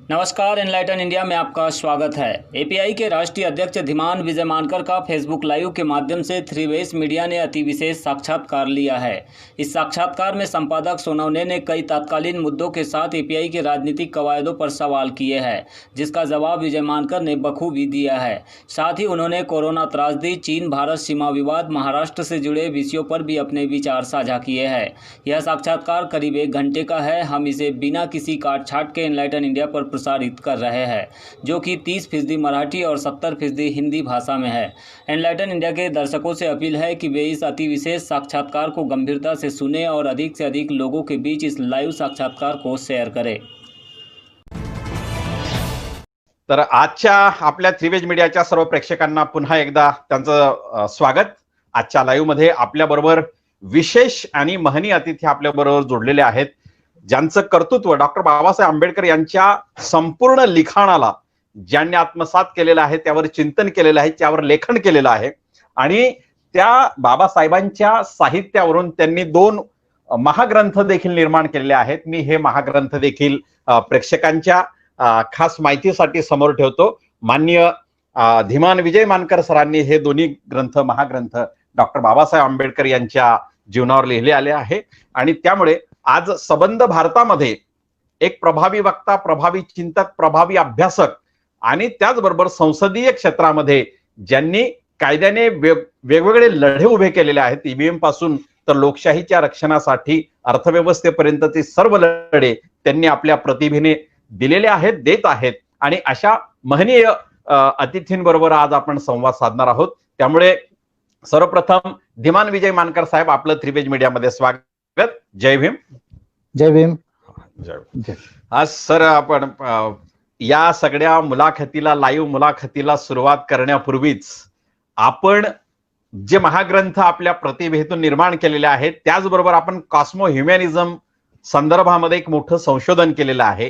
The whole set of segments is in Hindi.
नमस्कार, एनलाइटन इंडिया में आपका स्वागत है। एपीआई के राष्ट्रीय अध्यक्ष धीमान विजय मानकर का फेसबुक लाइव के माध्यम से थ्री वेज मीडिया ने अति विशेष साक्षात्कार लिया है। इस साक्षात्कार में संपादक सोनवने ने कई तत्कालीन मुद्दों के साथ एपीआई के राजनीतिक कवायदों पर सवाल किए हैं, जिसका जवाब विजय मानकर ने बखूबी दिया है। साथ ही उन्होंने कोरोना त्रासदी, चीन भारत सीमा विवाद, महाराष्ट्र से जुड़े विषयों पर भी अपने विचार साझा किए हैं। यह साक्षात्कार करीब 1 घंटे का है। हम इसे बिना किसी काट छाट के एनलाइटन इंडिया पर प्रसारित कर रहे हैं, जो कि 30% मराठी और 70% हिंदी भाषा में है। एनलाइटन इंडिया के दर्शकों से अपील है कि वे इस अति विशेष साक्षात्कार को गंभीरता से सुने और अधिक से अधिक लोगों के बीच इस लाइव साक्षात्कार को शेअर करें। तर आजच्या आपल्या थ्रीवेज मीडियाच्या सर्व प्रेक्षकांना पुन्हा एकदा त्यांचं स्वागत। आजच्या लाईव्ह मध्ये आपल्या बरोबर विशेष आणि महनीय अतिथी आपल्या बरोबर जोडलेले आहेत, ज्यांचं कर्तृत्व डॉक्टर बाबासाहेब आंबेडकर यांच्या संपूर्ण लिखाणाला ज्यांनी आत्मसात केलेलं आहे, त्यावर चिंतन केलेलं आहे, त्यावर लेखन केलेलं आहे आणि त्या बाबासाहेबांच्या साहित्यावरून त्यांनी 2 महाग्रंथ देखील निर्माण केलेले आहेत। मी हे महाग्रंथ देखील प्रेक्षकांच्या खास माहितीसाठी समोर ठेवतो। माननीय धीमान विजय मानकर सरांनी हे दोन्ही ग्रंथ महाग्रंथ डॉक्टर बाबासाहेब आंबेडकर यांच्या जीवनावर लिहिले आले आहे आणि त्यामुळे आज सबंध भारतामध्ये एक प्रभावी वक्ता, प्रभावी चिंतक, प्रभावी अभ्यासक आणि त्याचबरोबर संसदीय क्षेत्रामध्ये ज्यांनी कायद्याने वेगवेगळे लढे उभे केलेले आहेत, ईव्हीएम पासून तर लोकशाहीच्या रक्षणासाठी अर्थव्यवस्थेपर्यंतचे सर्व लढे त्यांनी आपल्या प्रतिभेने दिलेले आहेत, देत आहेत आणि अशा महनीय अतिथींबरोबर आज आपण संवाद साधणार आहोत। त्यामुळे सर्वप्रथम धीमान विजय मानकर साहेब, आपलं थ्रीवेज मीडियामध्ये स्वागत। जय भीम। जय भीम। आज सर, आपण या सगळ्या मुलाखतीला, लाईव्ह मुलाखतीला सुरुवात करण्यापूर्वीच आपण जे महाग्रंथ आपल्या प्रतिभेतून निर्माण केलेले आहेत, त्याचबरोबर आपण कॉस्मो ह्युमॅनिझम संदर्भामध्ये एक मोठं संशोधन केलेलं आहे।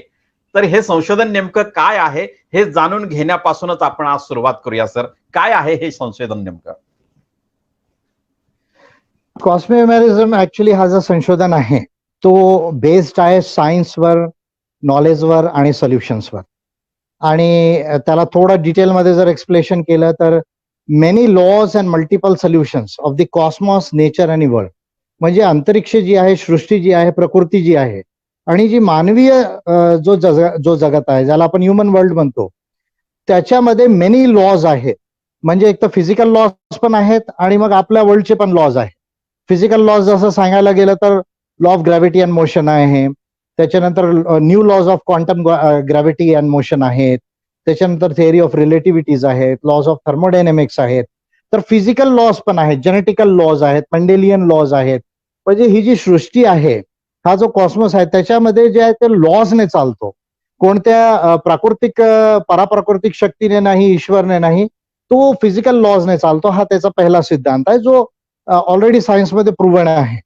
तर हे संशोधन नेमकं काय आहे हे जाणून घेण्यापासूनच आपण आज सुरुवात करूया। सर, काय आहे हे संशोधन नेमकं? कॉस्मो ह्युमॅनिझम ऍक्च्युअली हा जो संशोधन आहे तो बेस्ड आहे सायन्सवर, नॉलेजवर आणि सोल्युशन्सवर। आणि त्याला थोडं डिटेलमध्ये जर एक्सप्लेनेशन केलं तर many laws and multiple solutions of the cosmos, nature आणि वर्ल्ड, म्हणजे अंतरिक्ष जी आहे, सृष्टी जी आहे, प्रकृती जी आहे आणि जी मानवीय जो जगत आहे, ज्याला आपण ह्युमन वर्ल्ड म्हणतो, त्याच्यामध्ये मेनी लॉज आहेत। म्हणजे एक तर फिजिकल लॉज पण आहेत आणि मग आपल्या वर्ल्डचे पण लॉज आहेत। फिजिकल लॉज जसं सांगायला गेलं तर law of gravity and motion आहे, त्याच्यानंतर new laws of quantum gravity and motion आहेत, त्याच्यानंतर थिअरी ऑफ रिलेटिव्हिटीज आहेत, लॉज ऑफ थर्मोडायनेमिक्स आहेत। तर फिजिकल लॉज पण आहेत, जेनेटिकल लॉज आहेत, मेंडेलियन लॉज आहेत। म्हणजे ही जी सृष्टी आहे, हा जो कॉस्मोस आहे, त्याच्यामध्ये जे आहे ते लॉजने चालतो। कोणत्या प्राकृतिक पराप्राकृतिक शक्तीने नाही, ईश्वरने नाही, तो फिजिकल लॉजने चालतो। हा त्याचा पहिला सिद्धांत आहे, जो ऑलरेडी सायन्समध्ये प्रूव्हन आहे।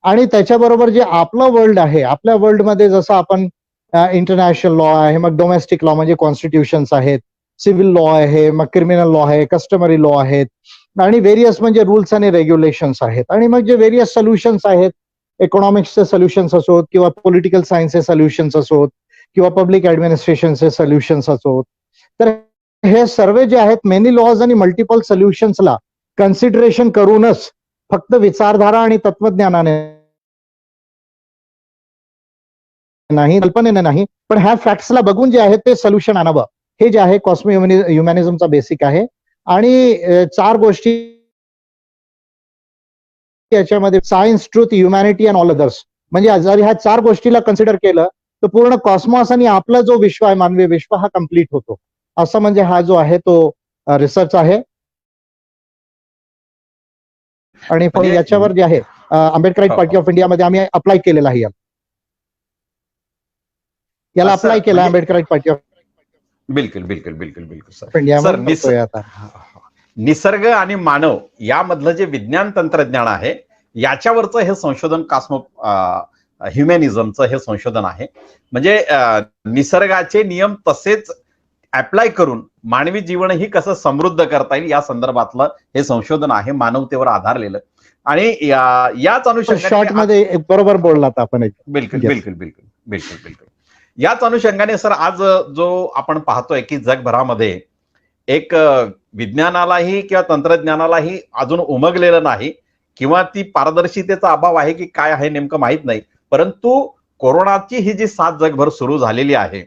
आणि त्याच्याबरोबर जे आपलं वर्ल्ड आहे, आपल्या वर्ल्डमध्ये जसं आपण इंटरनॅशनल लॉ आहे, मग डोमेस्टिक लॉ म्हणजे कॉन्स्टिट्यूशन्स आहेत, सिव्हिल लॉ आहे, मग क्रिमिनल लॉ आहे, कस्टमरी लॉ आहेत आणि व्हेरियस म्हणजे रूल्स आणि रेग्युलेशन्स आहेत। आणि मग जे व्हेरियस सोल्युशन्स आहेत, इकॉनॉमिक्सचे सोल्युशन्स असोत किंवा पॉलिटिकल सायन्सचे सोल्युशन्स असोत किंवा पब्लिक ऍडमिनिस्ट्रेशनचे सोल्युशन्स असोत, तर हे सर्व जे आहेत मेनी लॉज आणि मल्टिपल सोल्युशन्सला कन्सिडरेशन करूनच, फक्त विचारधारा आणि तत्वज्ञानाने नाही, कल्पनेने नाही, पण ह्या फॅक्ट्सला बघून जे आहे ते सोल्युशन आणावं, हे जे आहे कॉस्मो ह्युमॅनिझमचा बेसिक आहे। आणि 4 गोष्टी याच्यामध्ये, science, truth, humanity and all others, म्हणजे जर ह्या 4 गोष्टीला कन्सिडर केलं तर पूर्ण कॉस्मॉस आणि आपला जो विश्व आहे, मानवी विश्व, हा कम्प्लीट होतो। असं म्हणजे हा जो आहे तो रिसर्च आहे। आणि याच्यावर जे आहे आंबेडकराईट पार्टी ऑफ इंडिया मध्ये आम्ही अप्लाय केलेला आहे, याला अप्लाय केला आंबेडकराईट पार्टी ऑफ बिलकुल बिलकुल बिलकुल बिलकुल सर, निसर्ग आणि मानव यामधलं जे विज्ञान तंत्रज्ञान आहे, याच्यावरचं हे संशोधन कॉस्मो ह्युमॅनिझमचं हे संशोधन आहे। म्हणजे निसर्गाचे नियम तसेच अप्लाय करून मानवी जीवनही कसं समृद्ध करता येईल या संदर्भातलं हे संशोधन आहे, मानवतेवर आधारलेलं। आणि याच अनुषंगाने शॉर्ट मध्ये बरोबर बोललात आपण। बिलकुल बिलकुल बिलकुल बिलकुल बिलकुल याच अनुषंगाने सर आज जो आपण पाहतोय की जगभरामध्ये एक विज्ञानालाही किंवा तंत्रज्ञानालाही अजून उमगलेलं नाही किंवा ती पारदर्शितेचा अभाव आहे की काय आहे नेमकं माहित नाही, परंतु कोरोनाची ही जी साथ जगभर सुरू झालेली आहे,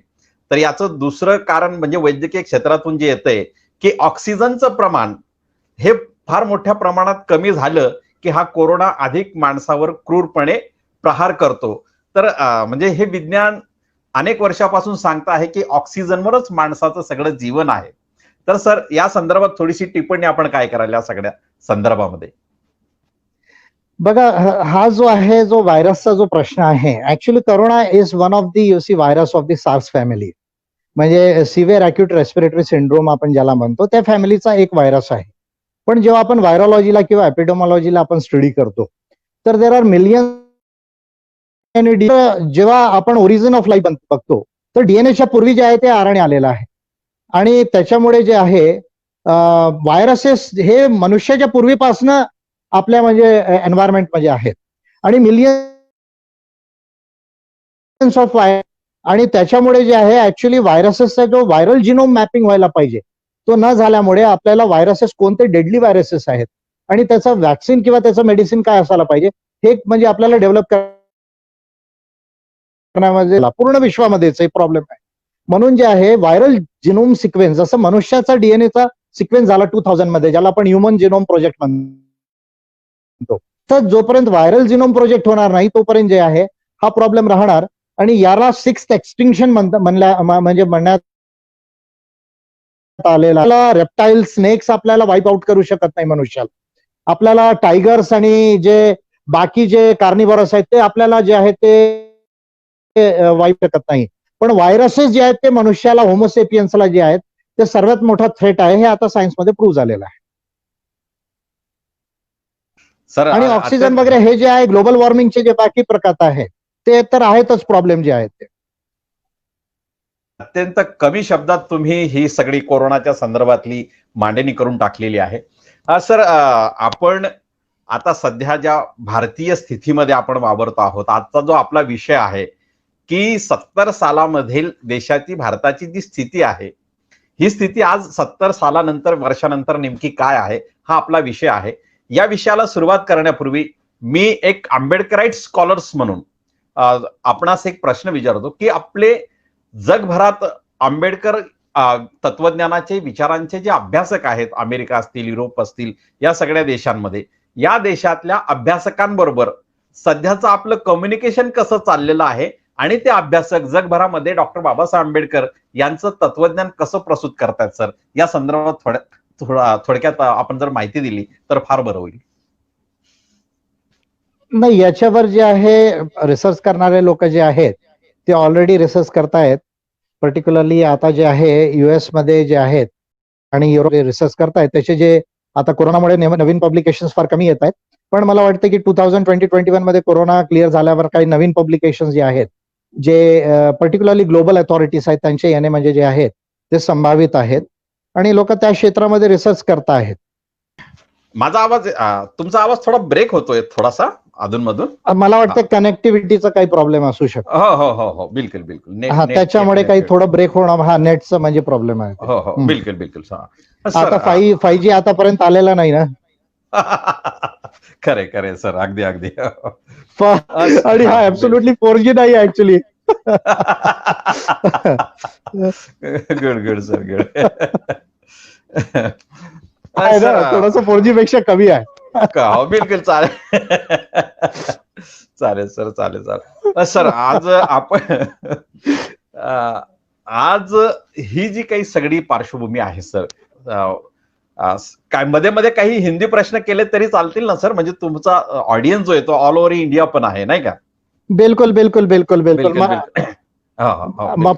तर याचं दुसरं कारण म्हणजे वैद्यकीय क्षेत्रातून जे येतंय की ऑक्सिजनचं प्रमाण हे फार मोठ्या प्रमाणात कमी झालं की हा कोरोना अधिक माणसावर क्रूरपणे प्रहार करतो. तर म्हणजे हे विज्ञान अनेक वर्षापासून सांगत आहे की ऑक्सिजनवरच माणसाचं सगळं जीवन आहे. तर सर या संदर्भात थोडीशी टिप्पणी आपण काय कराल या सगळ्या संदर्भामध्ये? बघा, हा जो आहे, जो व्हायरसचा जो प्रश्न आहे, actually corona is one of the virus of the SARS family, म्हणजे सिव्हिअर अॅक्यूट रेस्पिरेटरी सिंड्रोम आपण ज्याला म्हणतो, त्या फॅमिलीचा एक व्हायरस आहे. पण जेव्हा आपण व्हायरोलॉजीला किंवा एपिडेमॉलॉजीला आपण स्टडी करतो, तर देर आर मिलियन. जेव्हा आपण ओरिजिन ऑफ लाईफ बघतो, तर डीएनएच्या पूर्वी जे आहे ते आरएनए आलेलं आहे, आणि त्याच्यामुळे जे आहे व्हायरसेस हे मनुष्याच्या पूर्वीपासनं आपल्या म्हणजे एन्व्हायरमेंट मध्ये आहेत, आणि मिलियन्स ऑफ व्हायरस, आणि त्याच्यामुळे जे आहे ऍक्च्युली व्हायरसेसचा जो व्हायरल जिनोम मॅपिंग व्हायला पाहिजे तो न झाल्यामुळे आपल्याला व्हायरसेस कोणते डेडली व्हायरसेस आहेत आणि त्याचं वॅक्सिन किंवा त्याचं मेडिसिन काय असायला पाहिजे हे म्हणजे आपल्याला डेव्हलप करण्यामध्ये पूर्ण विश्वामध्येच एक प्रॉब्लेम आहे. म्हणून जे आहे व्हायरल जिनोम सिक्वेन्स, जसं मनुष्याचा डीएनएचा सिक्वेन्स झाला 2000 मध्ये, ज्याला आपण ह्युमन जिनोम प्रोजेक्ट म्हणतो, तर जोपर्यंत व्हायरल जिनोम प्रोजेक्ट होणार नाही तोपर्यंत जे आहे हा प्रॉब्लेम राहणार. आणि याला 6th एक्सटिंक्शन म्हणजे म्हणण्यात आलेला. रेप्टाईल, स्नेक्स आपल्याला वाईप आउट करू शकत नाही मनुष्याला. आपल्याला टायगर्स आणि जे बाकी जे कार्निवरस आहेत ते आपल्याला जे आहे ते वाईप शकत नाही. पण व्हायरसेस जे आहेत ते मनुष्याला, होमोसेपियन्सला जे आहेत ते सर्वात मोठा थ्रेट आहे, हे आता सायन्समध्ये प्रूव्ह झालेलं आहे. सर आणि ऑक्सिजन वगैरे हे जे आहे ग्लोबल वॉर्मिंगचे जे बाकी प्रकार आहेत ते तर आहेतच प्रॉब्लेम जे आहेत ते. अत्यंत कमी शब्दात तुम्ही ही सगळी कोरोनाच्या संदर्भातली मांडणी करून टाकलेली आहे. सर आपण आता सध्या ज्या भारतीय स्थितीमध्ये आपण वावरतो आहोत, आजचा जो आपला विषय आहे की 70 सालामधील देशाची, भारताची जी स्थिती आहे, ही स्थिती आज 70 सालानंतर, वर्षानंतर नेमकी काय आहे, हा आपला विषय आहे. या विषयाला सुरुवात करण्यापूर्वी मी एक आंबेडकराईट स्कॉलर्स म्हणून आपणास एक प्रश्न विचारतो की आपले जगभरात आंबेडकर तत्वज्ञानाचे, विचारांचे जे अभ्यासक आहेत, अमेरिका असतील, युरोप असतील, या सगळ्या देशांमध्ये, या देशातल्या अभ्यासकांबरोबर सध्याचं आपलं कम्युनिकेशन कसं चाललेलं आहे आणि ते अभ्यासक जगभरामध्ये डॉक्टर बाबासाहेब आंबेडकर यांचं तत्वज्ञान कसं प्रस्तुत करतायत सर, या संदर्भात थोडक्यात आपण जर माहिती दिली तर फार बरं होईल. नाही, याच्यावर जे आहे रिसर्च करणारे लोक जे आहेत ते ऑलरेडी रिसर्च करतायत. पर्टिक्युलरली आता जे आहे US मध्ये जे आहेत आणि युरोप रिसर्च करतायत, त्याचे जे आता कोरोनामुळे नवीन पब्लिकेशन्स फार कमी येत आहेत, पण मला वाटतं की 2020-21 मध्ये कोरोना क्लिअर झाल्यावर काही नवीन पब्लिकेशन्स जे आहेत, जे पर्टिक्युलरली ग्लोबल अथॉरिटीज आहेत, त्यांचे येणे म्हणजे जे आहेत ते संभावित आहेत आणि लोक त्या क्षेत्रामध्ये रिसर्च करत आहेत. माझा आवाज, तुमचा आवाज थोडा ब्रेक होतोय थोडासा अधूनमधून. मला वाटतं कनेक्टिव्हिटीचा काही प्रॉब्लेम असू शकतो. हो हो हो हो, बिलकुल बिलकुल. हा, त्याच्यामुळे काही थोडं ब्रेक होणं, हा नेटचा म्हणजे प्रॉब्लेम आहे. हो हो, बिलकुल बिलकुल. आता 5G आतापर्यंत आलेला नाही ना. खरे खरे सर, अगदी अगदी. आणि हा ऍब्सोल्युटली 4G नाही actually. Good good sir, good. थोडस 4G पेक्षा कमी आहे. हो, बिलकुल. चालेल चालेल सर, चालेल चालेल. सर आज आपण आज ही जी काही सगळी पार्श्वभूमी आहे सर, काय मध्ये मध्ये काही हिंदी प्रश्न केले तरी चालतील ना सर? म्हणजे तुमचा ऑडियन्स जो आहे तो ऑल ओव्हर इंडिया पण आहे, नाही का? बिलकुल बिलकुल बिलकुल बिलकुल.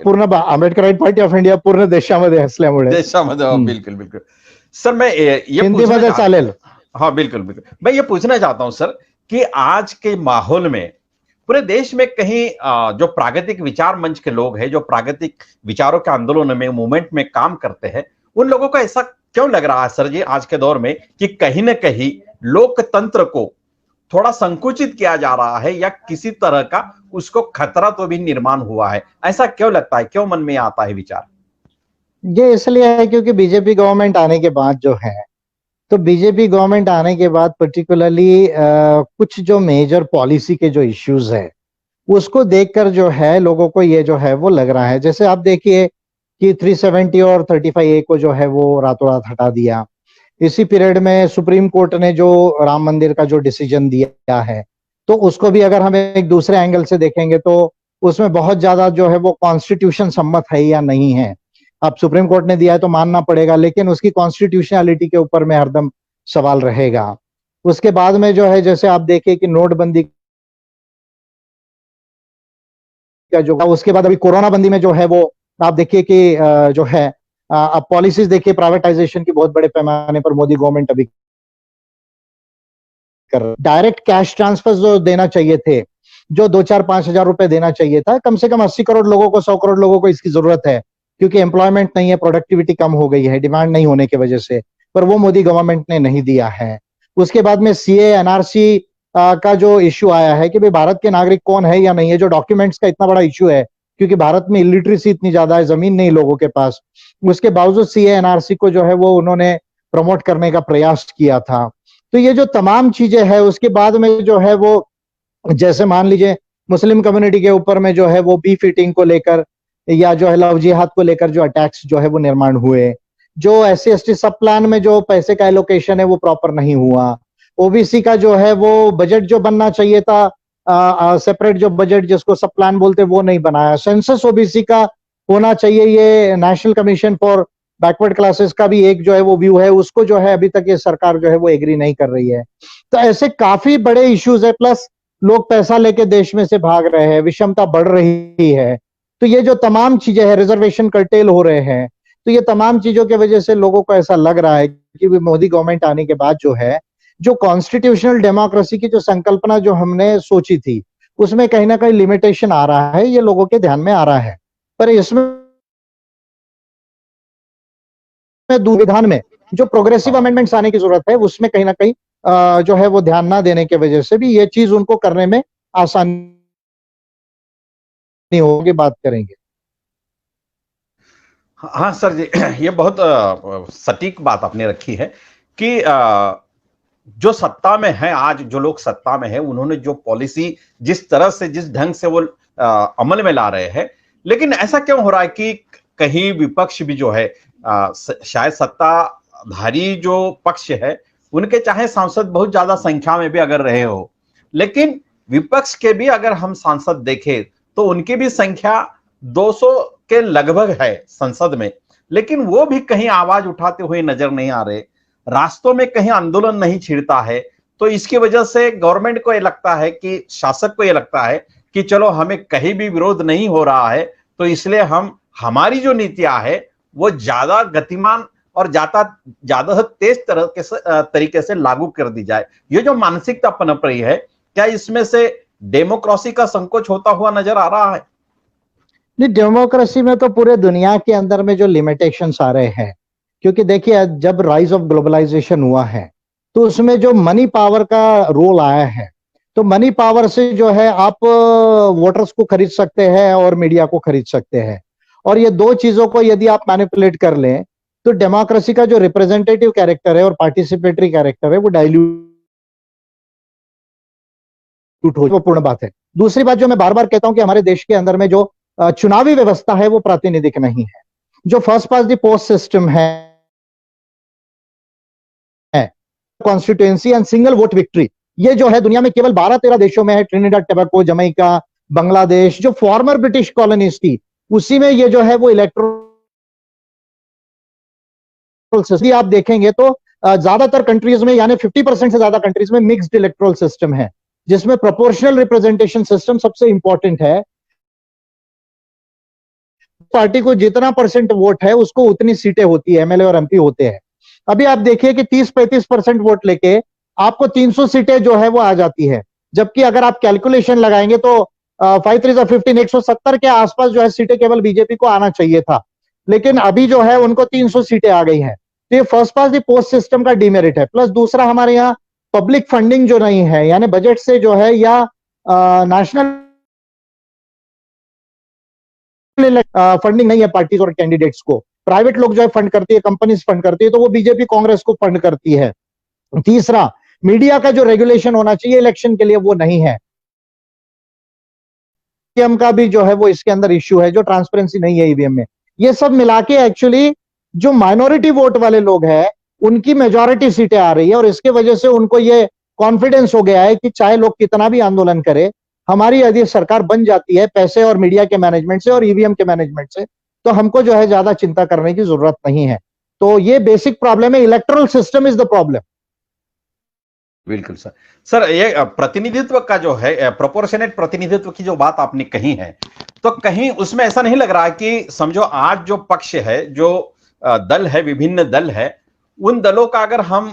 पूर्ण आंबेडकराईट पार्टी ऑफ इंडिया पूर्ण देशामध्ये असल्यामुळे, देशामध्ये. बिलकुल बिलकुल सर. मैं हिंदी मध्ये चालेल. हाँ बिल्कुल बिल्कुल. मैं ये पूछना चाहता हूं सर कि आज के माहौल में पूरे देश में कहीं जो प्रागतिक विचार मंच के लोग हैं, जो प्रागतिक विचारों के आंदोलन में, मूवमेंट में काम करते हैं, उन लोगों को ऐसा क्यों लग रहा है सर जी आज के दौर में कि कहीं ना कहीं लोकतंत्र को थोड़ा संकुचित किया जा रहा है या किसी तरह का उसको खतरा तो भी निर्माण हुआ है? ऐसा क्यों लगता है, क्यों मन में आता है विचार? ये इसलिए है क्योंकि बीजेपी गवर्नमेंट आने के बाद जो है, तो बीजेपी गवर्नमेंट आने के बाद पर्टिकुलरली कुछ जो मेजर पॉलिसी के जो इश्यूज है उसको देखकर जो है लोगों को ये जो है वो लग रहा है। जैसे आप देखिए कि 370 और 35A को जो है वो रातों रात हटा दिया। इसी पीरियड में सुप्रीम कोर्ट ने जो राम मंदिर का जो डिसीजन दिया है, तो उसको भी अगर हम एक दूसरे एंगल से देखेंगे तो उसमें बहुत ज्यादा जो है वो कॉन्स्टिट्यूशन सम्मत है या नहीं है। अब सुप्रीम कोर्ट ने दिया है तो मानना पड़ेगा, लेकिन उसकी कॉन्स्टिट्यूशनलिटी के ऊपर में हरदम सवाल रहेगा। उसके बाद में जो है, जैसे आप देखिए कि नोटबंदी का जो, उसके बाद अभी कोरोना बंदी में जो है वो आप देखिए कि जो है अब पॉलिसीज देखिए प्राइवेटाइजेशन की बहुत बड़े पैमाने पर मोदी गवर्नमेंट अभी कर, डायरेक्ट कैश ट्रांसफर जो देना चाहिए थे, जो 2-4-5 हजार रुपए देना चाहिए था, कम से कम 80 करोड़ लोगों को, 100 करोड़ लोगों को इसकी जरूरत है, क्योंकि एम्प्लॉयमेंट नहीं है, प्रोडक्टिविटी कम हो गई है, डिमांड नहीं होने की वजह से, पर वो मोदी गवर्नमेंट ने नहीं दिया है। उसके बाद में सीए एनआरसी का जो इश्यू आया है कि भाई भारत के नागरिक कौन है या नहीं है, जो डॉक्यूमेंट्स का इतना बड़ा इश्यू है, क्योंकि भारत में इलिटरेसी इतनी ज्यादा है, जमीन नहीं लोगों के पास, उसके बावजूद सीए एनआरसी को जो है वो उन्होंने प्रमोट करने का प्रयास किया था। तो ये जो तमाम चीजें है, उसके बाद में जो है वो, जैसे मान लीजिए मुस्लिम कम्युनिटी के ऊपर में जो है वो बी फिटिंग को लेकर या जो है लव जिहाद को लेकर जो अटैक्स जो है वो निर्माण हुए, जो SC/ST सब प्लान में जो पैसे का एलोकेशन है वो प्रॉपर नहीं हुआ, ओबीसी का जो है वो बजट जो बनना चाहिए था, सेपरेट जो बजट जिसको सब प्लान बोलते वो नहीं बनाया, सेंसस ओबीसी का होना चाहिए, ये national commission for backward classes का भी एक जो है वो व्यू है, उसको जो है अभी तक ये सरकार जो है वो एग्री नहीं कर रही है। तो ऐसे काफी बड़े इश्यूज है, प्लस लोग पैसा लेके देश में से भाग रहे हैं, विषमता बढ़ रही है, तो ये जो तमाम चीजें हैं, रिजर्वेशन कर्टेल हो रहे हैं, तो ये तमाम चीजों की वजह से लोगों को ऐसा लग रहा है कि मोदी गवर्नमेंट आने के बाद जो है, जो कॉन्स्टिट्यूशनल डेमोक्रेसी की जो संकल्पना जो हमने सोची थी, उसमें कहीं ना कहीं लिमिटेशन आ रहा है, ये लोगों के ध्यान में आ रहा है। पर इसमें विधान में जो प्रोग्रेसिव अमेंडमेंट्स आने की जरूरत है, उसमें कहीं ना कहीं जो है वो ध्यान ना देने की वजह से भी ये चीज उनको करने में आसानी नहीं होगी, बात करेंगे। हाँ सर जी, ये बहुत सटीक बात आपने रखी है कि जो सत्ता में है आज, जो लोग सत्ता में है, उन्होंने जो पॉलिसी जिस तरह से, जिस ढंग से वो अमल में ला रहे हैं, लेकिन ऐसा क्यों हो रहा है कि कहीं विपक्ष भी जो है, शायद सत्ताधारी जो पक्ष है उनके चाहे सांसद बहुत ज्यादा संख्या में भी अगर रहे हो, लेकिन विपक्ष के भी अगर हम सांसद देखें तो उनकी भी संख्या 200 के लगभग है संसद में, लेकिन वो भी कहीं आवाज उठाते हुए नजर नहीं आ रहे, रास्तों में कहीं आंदोलन नहीं छिड़ता है। तो इसकी वजह से गवर्नमेंट को ये लगता है कि, शासक को ये लगता है कि चलो हमें कहीं भी विरोध नहीं हो रहा है, तो इसलिए हमारी जो नीतियां है वो ज्यादा गतिमान और ज्यादा तेज तरीके से लागू कर दी जाए। ये जो मानसिकता पनप रही है, क्या इसमें से डेमोक्रेसी का संकोच होता हुआ नजर आ रहा है? नहीं, डेमोक्रेसी में तो पूरे दुनिया के अंदर में जो लिमिटेशंस आ रहे हैं, क्योंकि देखिए जब राइज ऑफ ग्लोबलाइजेशन हुआ है तो उसमें जो मनी पावर का रोल आया है, तो मनी पावर से जो है आप वोटर्स को खरीद सकते हैं और मीडिया को खरीद सकते हैं, और ये दो चीजों को यदि आप मैनिपुलेट कर लें तो डेमोक्रेसी का जो रिप्रेजेंटेटिव कैरेक्टर है और पार्टिसिपेटरी कैरेक्टर है वो डाइल्यूट हो, पूर्ण बात है। दूसरी बात जो मैं बार बार कहता हूं कि हमारे देश के अंदर में जो चुनावी व्यवस्था है वो प्रातिनिधिक नहीं है, जो first past the post system है, constituency and single vote victory, ये जो है दुनिया में केवल 12-13 देशों में है, ट्रिनिडाद टोबैगो, जमैका, बांग्लादेश, जो फॉर्मर ब्रिटिश कॉलोनीज थी उसी में ये जो है वो इलेक्टोरल सिस्टम आप देखेंगे तो ज्यादातर कंट्रीज में, यानी 50% से ज्यादा कंट्रीज में मिक्स्ड इलेक्टोरल सिस्टम है, जिसमें प्रोपोर्शनल रिप्रेजेंटेशन सिस्टम सबसे इंपॉर्टेंट है। पार्टी को जितना परसेंट वोट है उसको उतनी सीटें होती है, MLA और MP होते हैं। अभी आप देखिए कि 30-35% वोट लेके आपको 300 सीटें जो है वो आ जाती है, जबकि अगर आप कैलकुलेशन लगाएंगे तो 5 3 15 170 के आसपास जो है सीटें केवल बीजेपी को आना चाहिए था, लेकिन अभी जो है उनको 300 सीटें आ गई हैं। तो ये first past the post system का डिमेरिट है। प्लस दूसरा, हमारे यहाँ पब्लिक फंडिंग जो नहीं है, यानी बजट से जो है, या नेशनल फंडिंग नहीं है पार्टीज और कैंडिडेट्स को, प्राइवेट लोग जो है फंड करती है, कंपनीज फंड करती है, तो वो बीजेपी कांग्रेस को फंड करती है। तीसरा, मीडिया का जो रेगुलेशन होना चाहिए इलेक्शन के लिए वो नहीं है। ईवीएम का भी जो है वो इसके अंदर इश्यू है, जो ट्रांसपेरेंसी नहीं है ईवीएम में। ये सब मिला के एक्चुअली जो माइनॉरिटी वोट वाले लोग हैं उनकी मेजॉरिटी सीटें आ रही है, और इसके वजह से उनको ये कॉन्फिडेंस हो गया है कि चाहे लोग कितना भी आंदोलन करे, हमारी यदि सरकार बन जाती है पैसे और मीडिया के मैनेजमेंट से और ईवीएम के मैनेजमेंट से, तो हमको जो है ज्यादा चिंता करने की जरूरत नहीं है। तो ये बेसिक प्रॉब्लम है, electoral system is the problem. बिल्कुल सर। सर, ये प्रतिनिधित्व का जो है, प्रोपोर्शनेट प्रतिनिधित्व की जो बात आपने कही है, तो कहीं उसमें ऐसा नहीं लग रहा कि समझो आज जो पक्ष है, जो दल है, विभिन्न दल है, उन दलों का अगर हम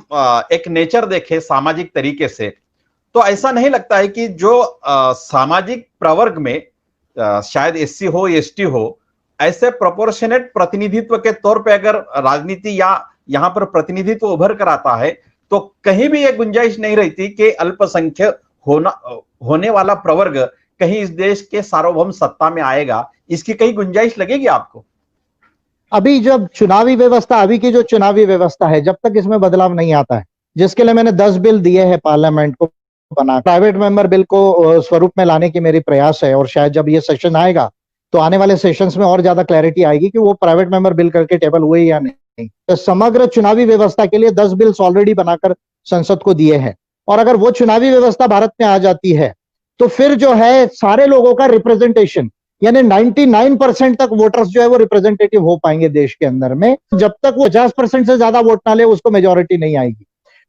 एक नेचर देखें सामाजिक तरीके से, तो ऐसा नहीं लगता है कि जो सामाजिक प्रवर्ग में शायद एससी हो, एसटी हो, ऐसे प्रोपोर्शनेट प्रतिनिधित्व के तौर पे अगर राजनीति या यहां पर प्रतिनिधित्व उभर कर आता है, तो कहीं भी ये गुंजाइश नहीं रहती कि अल्पसंख्यक होने वाला प्रवर्ग कहीं इस देश के सार्वभौम सत्ता में आएगा, इसकी कहीं गुंजाइश लगेगी आपको? अभी जब चुनावी व्यवस्था, अभी की जो चुनावी व्यवस्था है, जब तक इसमें बदलाव नहीं आता है, जिसके लिए मैंने 10 बिल दिए हैं पार्लियामेंट को बना, प्राइवेट मेंबर बिल को स्वरूप में लाने की मेरी प्रयास है, और शायद जब ये सेशन आएगा तो आने वाले सेशंस में और ज्यादा क्लैरिटी आएगी कि वो प्राइवेट मेंबर बिल करके टेबल हुए या नहीं। तो समग्र चुनावी व्यवस्था के लिए 10 बिल्स ऑलरेडी बनाकर संसद को दिए हैं, और अगर वो चुनावी व्यवस्था भारत में आ जाती है तो फिर जो है सारे लोगों का रिप्रेजेंटेशन, यानी 99% तक वोटर्स जो है वो रिप्रेजेंटेटिव हो पाएंगे देश के अंदर में। जब तक वो 50% से ज्यादा वोट ना ले, उसको मेजोरिटी नहीं आएगी,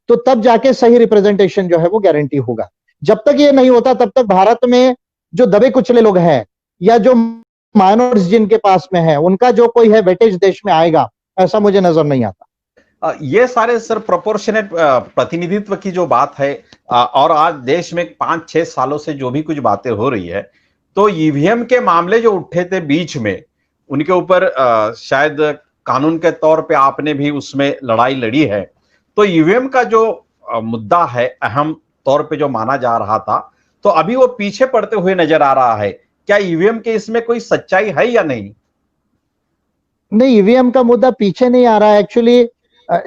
तो तब जाके सही रिप्रेजेंटेशन जो है वो गारंटी होगा। जब तक ये नहीं होता, तब तक भारत में जो दबे कुचले लोग हैं या जो माइनॉरिटीज जिनके पास में है, उनका जो कोई है वेटेज देश में आएगा, ऐसा मुझे नजर नहीं आता। ये सारे सर प्रोपोर्शनेट प्रतिनिधित्व की जो बात है, और आज देश में 5-6 सालों से जो भी कुछ बातें हो रही है, तो ईवीएम के मामले जो उठे थे बीच में, उनके ऊपर शायद कानून के तौर पे आपने भी उसमें लड़ाई लड़ी है। तो ईवीएम का जो मुद्दा है, अहम तौर पे जो माना जा रहा था, तो अभी वो पीछे पड़ते हुए नजर आ रहा है। क्या ईवीएम के इसमें कोई सच्चाई है या नहीं? नहीं, ईवीएम का मुद्दा पीछे नहीं आ रहा है। एक्चुअली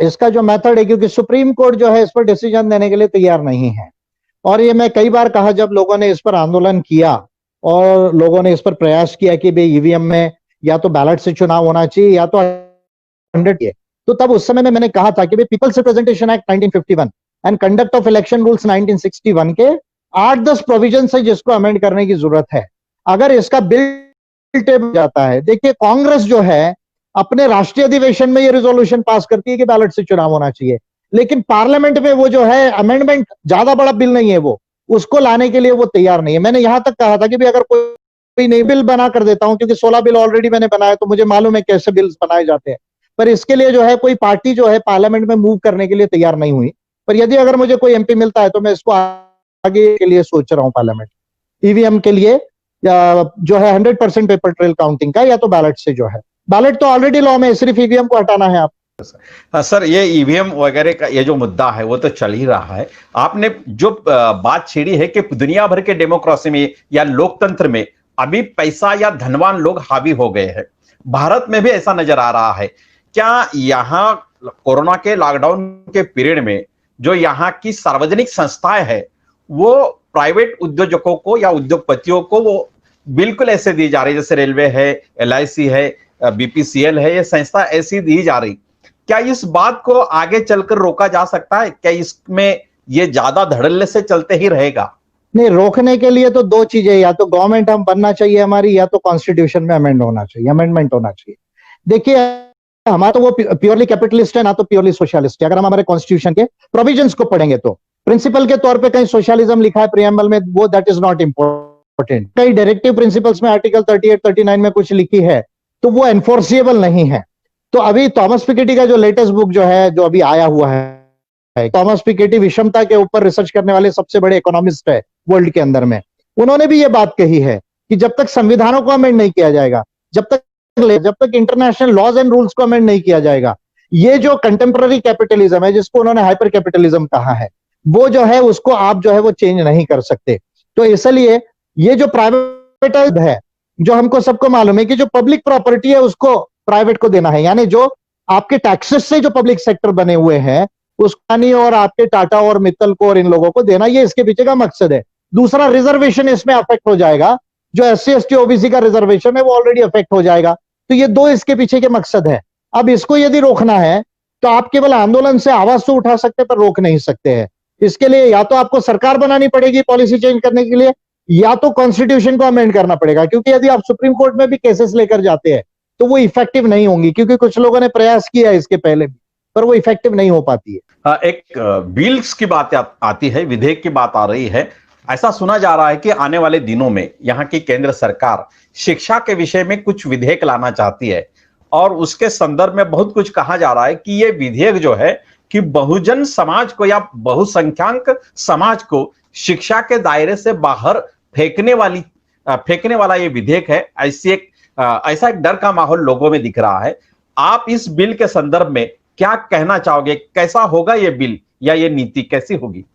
इसका जो मेथड है, क्योंकि सुप्रीम कोर्ट जो है इस पर डिसीजन देने के लिए तैयार नहीं है, और ये मैं कई बार कहा जब लोगों ने इस पर आंदोलन किया और लोगों ने इस पर प्रयास किया कि भाई ईवीएम में या तो बैलेट से चुनाव होना चाहिए या तो 100, तो तब उस समय में मैंने कहा था कि भाई peoples representation act 1951 and conduct of election rules 1961 के 8-10 प्रोविजन है जिसको अमेंड करने की जरूरत है। अगर इसका बिल टेबल जाता है, देखिए कांग्रेस जो है अपने राष्ट्रीय अधिवेशन में ये रिजोल्यूशन पास करती है कि बैलेट से चुनाव होना चाहिए, लेकिन पार्लियामेंट में वो जो है अमेंडमेंट, ज्यादा बड़ा बिल नहीं है वो, उसको लाने के लिए वो तैयार नहीं है। मैंने यहां तक कहा था कि भाई अगर कोई नई बिल बना कर देता हूं, क्योंकि 16 बिल ऑलरेडी मैंने बनाया, तो मुझे मालूम है कैसे बिल्स बनाए जाते हैं, पर इसके लिए जो है कोई पार्टी जो है पार्लियामेंट में मूव करने के लिए तैयार नहीं हुई। पर यदि अगर मुझे कोई एमपी मिलता है तो मैं इसको आगे के लिए सोच रहा हूं पार्लियामेंट ईवीएम के लिए, जो है 100% पेपर ट्रेल काउंटिंग का, या तो बैलेट से जो है, बैलेट तो ऑलरेडी लॉ में, सिर्फ ईवीएम को हटाना है आप। हाँ सर, ये ईवीएम वगैरह का ये जो मुद्दा है वो तो चल ही रहा है। आपने जो बात छेड़ी है कि दुनिया भर के डेमोक्रेसी में या लोकतंत्र में अभी पैसा या धनवान लोग हावी हो गए हैं, भारत में भी ऐसा नजर आ रहा है। क्या यहाँ कोरोना के लॉकडाउन के पीरियड में जो यहाँ की सार्वजनिक संस्थाएं है, वो प्राइवेट उद्योजकों को या उद्योगपतियों को वो बिल्कुल ऐसे दी जा रही, जैसे रेलवे है, LIC है, BPCL है, ये संस्था ऐसी दी जा रही? क्या इस बात को आगे चलकर रोका जा सकता है? क्या इसमें ये ज्यादा धड़ल्ले से चलते ही रहेगा? नहीं, रोकने के लिए तो दो चीजें, या तो गवर्नमेंट हम बनना चाहिए हमारी, या तो कॉन्स्टिट्यूशन में अमेंडमेंट होना चाहिए। देखिए हमारा तो वो प्योरली कैपिटलिस्ट है, ना तो प्योरली सोशलिस्ट है। अगर हम हमारे कॉन्स्टिट्यूशन के प्रोविजंस को पढ़ेंगे तो प्रिंसिपल के तौर पे कहीं सोशलिज्म लिखा है प्रियम्बल में, वो दैट इज नॉट इंपॉर्टेंट। कई डायरेक्टिव प्रिंसिपल्स में आर्टिकल 38-39 में कुछ लिखी है तो वो एनफोर्सिएबल नहीं है। तो अभी थॉमस पिकेटी का जो लेटेस्ट बुक जो है, जो अभी आया हुआ है, थॉमस पिकेटी विषमता के ऊपर रिसर्च करने वाले सबसे बड़े इकोनॉमिस्ट है वर्ल्ड के अंदर में, उन्होंने भी ये बात कही है कि जब तक संविधानों को अमेंड नहीं किया जाएगा, जब तक इंटरनेशनल लॉज एंड रूल्स को अमेंड नहीं किया जाएगा, ये जो कंटेम्पररी कैपिटलिज्म है, जिसको उन्होंने हाइपर कैपिटलिज्म कहा है, वो जो है उसको आप जो है वो चेंज नहीं कर सकते। तो इसलिए ये जो प्राइवेटाइज है, जो हमको सबको मालूम है कि जो पब्लिक प्रॉपर्टी है उसको प्राइवेट को देना है, यानी जो आपके टैक्सेस से जो पब्लिक सेक्टर बने हुए हैं उसको और आपके टाटा और मित्तल को और इन लोगों को देना, ये इसके पीछे का मकसद है। दूसरा, रिजर्वेशन इसमें अफेक्ट हो जाएगा, जो SC ST OBC का रिजर्वेशन है वो ऑलरेडी अफेक्ट हो जाएगा। तो ये दो इसके पीछे के मकसद है। अब इसको यदि रोकना है तो आप केवल आंदोलन से आवाज तो उठा सकते पर रोक नहीं सकते हैं। इसके लिए या तो आपको सरकार बनानी पड़ेगी पॉलिसी चेंज करने के लिए, या तो कॉन्स्टिट्यूशन को अमेंड करना पड़ेगा, क्योंकि यदि आप सुप्रीम कोर्ट में भी केसेस लेकर जाते हैं तो वो इफेक्टिव नहीं होंगी, क्योंकि कुछ लोगों ने प्रयास किया है इसके पहले भी, पर वो इफेक्टिव नहीं हो पाती है। एक बिल्स की बात आती है, विधेयक की बात आ रही है। ऐसा सुना जा रहा है कि आने वाले दिनों में यहाँ की केंद्र सरकार शिक्षा के विषय में कुछ विधेयक लाना चाहती है, और उसके संदर्भ में बहुत कुछ कहा जा रहा है कि ये विधेयक जो है कि बहुजन समाज को या बहुसंख्यक समाज को शिक्षा के दायरे से बाहर फेंकने वाला ये विधेयक है। ऐसा एक डर का माहौल लोगों में दिख रहा है। आप इस बिल के संदर्भ में क्या कहना चाहोगे? कैसा होगा ये बिल या ये नीति कैसी होगी?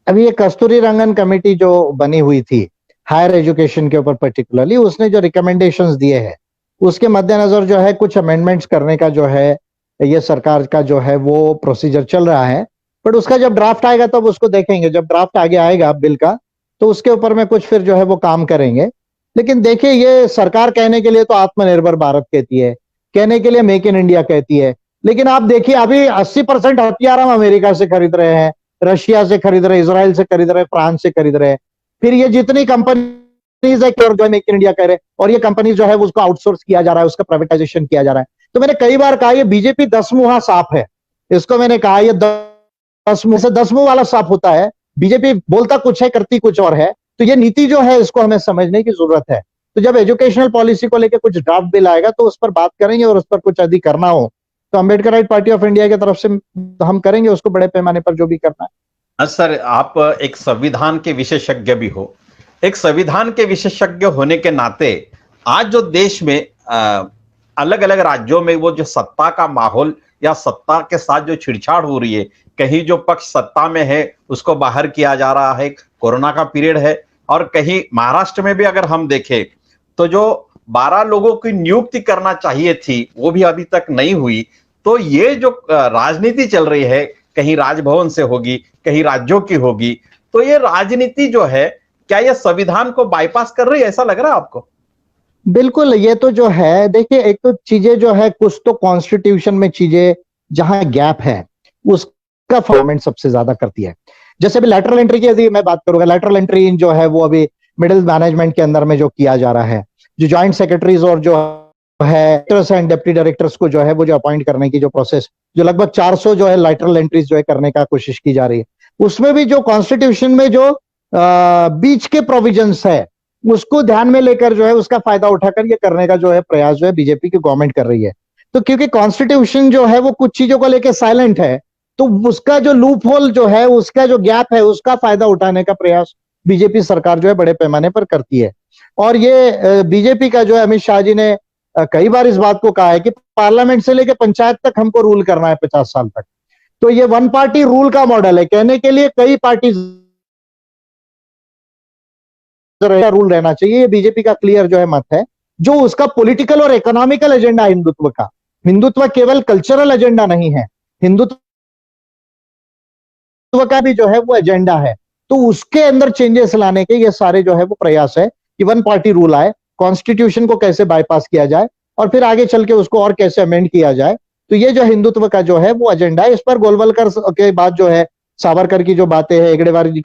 अभी ये कस्तूरी रंगन कमेटी जो बनी हुई थी हायर एजुकेशन के ऊपर पर्टिकुलरली, उसने जो रिकमेंडेशंस दिए हैं उसके मद्देनजर जो है कुछ अमेंडमेंट्स करने का जो है ये सरकार का जो है वो प्रोसीजर चल रहा है। बट उसका जब ड्राफ्ट आएगा तब उसको देखेंगे। जब ड्राफ्ट आगे आएगा बिल का तो उसके ऊपर में कुछ फिर जो है वो काम करेंगे। लेकिन देखिए, ये सरकार कहने के लिए तो आत्मनिर्भर भारत कहती है, कहने के लिए मेक इन इंडिया कहती है, लेकिन आप देखिए अभी 80% हथियार हम अमेरिका से खरीद रहे हैं, रशिया से खरीद रहे, इजराइल से खरीद रहे, फ्रांस से खरीद रहे। फिर ये जितनी कंपनीज है जो है मेक इन इंडिया कह रहे, और ये कंपनी जो है उसको आउटसोर्स किया जा रहा है, उसका प्राइवेटाइजेशन किया जा रहा है। तो मैंने कई बार कहा ये बीजेपी 10 मुंहा सांप है। इसको मैंने कहा ये 10 मुंह से 10 मुंह वाला सांप होता है। बीजेपी बोलता कुछ है करती कुछ और है। तो ये नीति जो है इसको हमें समझने की जरूरत है। तो जब एजुकेशनल पॉलिसी को लेकर कुछ ड्राफ्ट बिल आएगा तो उस पर बात करेंगे, और उस पर कुछ यदि करना हो तो अम्बेडकराइट पार्टी ऑफ इंडिया की तरफ से हम करेंगे उसको बड़े पैमाने पर जो भी करना है। सर, आप एक संविधान के विशेषज्ञ भी हो। एक संविधान के विशेषज्ञ होने के नाते आज जो देश में अलग अलग राज्यों में वो जो सत्ता का माहौल या सत्ता के साथ जो छेड़छाड़ हो रही है, कहीं जो पक्ष सत्ता में है उसको बाहर किया जा रहा है, कोरोना का पीरियड है, और कहीं महाराष्ट्र में भी अगर हम देखें तो जो 12 लोगों की नियुक्ति करना चाहिए थी वो भी अभी तक नहीं हुई। तो ये जो राजनीति चल रही है, कहीं राजभवन से होगी, कहीं राज्यों की होगी, तो ये राजनीति जो है क्या ये संविधान को बाईपास कर रही है, ऐसा लग रहा है आपको? बिल्कुल, ये तो जो है देखिए, एक तो चीजें जो है कुछ तो कॉन्स्टिट्यूशन में चीजें जहां गैप है उसका फॉर्मेट सबसे ज्यादा करती है। जैसे अभी लैटरल एंट्री की यदि मैं बात करूंगा, लैटरल एंट्री जो है वो अभी मिडिल मैनेजमेंट के अंदर में जो किया जा रहा है, जो ज्वाइंट सेक्रेटरीज और जो है डायरेक्टर्स एंड डिप्टी डायरेक्टर्स को जो है वो जो अपॉइंट करने की जो प्रोसेस, जो लगभग 400 जो है लैटरल एंट्रीज जो है करने का कोशिश की जा रही है, उसमें भी जो कॉन्स्टिट्यूशन में जो बीच के प्रोविजंस है उसको ध्यान में लेकर जो है उसका फायदा उठाकर ये करने का जो है प्रयास जो है बीजेपी की गवर्नमेंट कर रही है। तो क्योंकि कॉन्स्टिट्यूशन जो है वो कुछ चीजों को लेकर साइलेंट है, तो उसका जो लूप होल जो है, उसका जो गैप है, उसका फायदा उठाने का प्रयास बीजेपी सरकार जो है बड़े पैमाने पर करती है। और ये बीजेपी का जो है अमित शाह जी ने कई बार इस बात को कहा है कि पार्लियामेंट से लेकर पंचायत तक हमको रूल करना है 50 साल तक। तो ये वन पार्टी रूल का मॉडल है। कहने के लिए कई पार्टी रूल रहना चाहिए, ये बीजेपी का क्लियर जो है मत है। जो उसका पॉलिटिकल और इकोनॉमिकल एजेंडा हिंदुत्व का, हिंदुत्व केवल कल्चरल एजेंडा नहीं है, हिंदुत्व का भी जो है वो एजेंडा है। तो उसके अंदर चेंजेस लाने के ये सारे जो है वो प्रयास है कि वन पार्टी रूल आए, कॉन्स्टिट्यूशन को कैसे बाईपास किया जाए और फिर आगे चल के उसको और कैसे अमेंड किया जाए। तो ये जो हिंदुत्व का जो है वो एजेंडा है। इस पर गोलवलकर के बाद जो है सावरकर की जो बातें हैं, हेगड़ेवार जी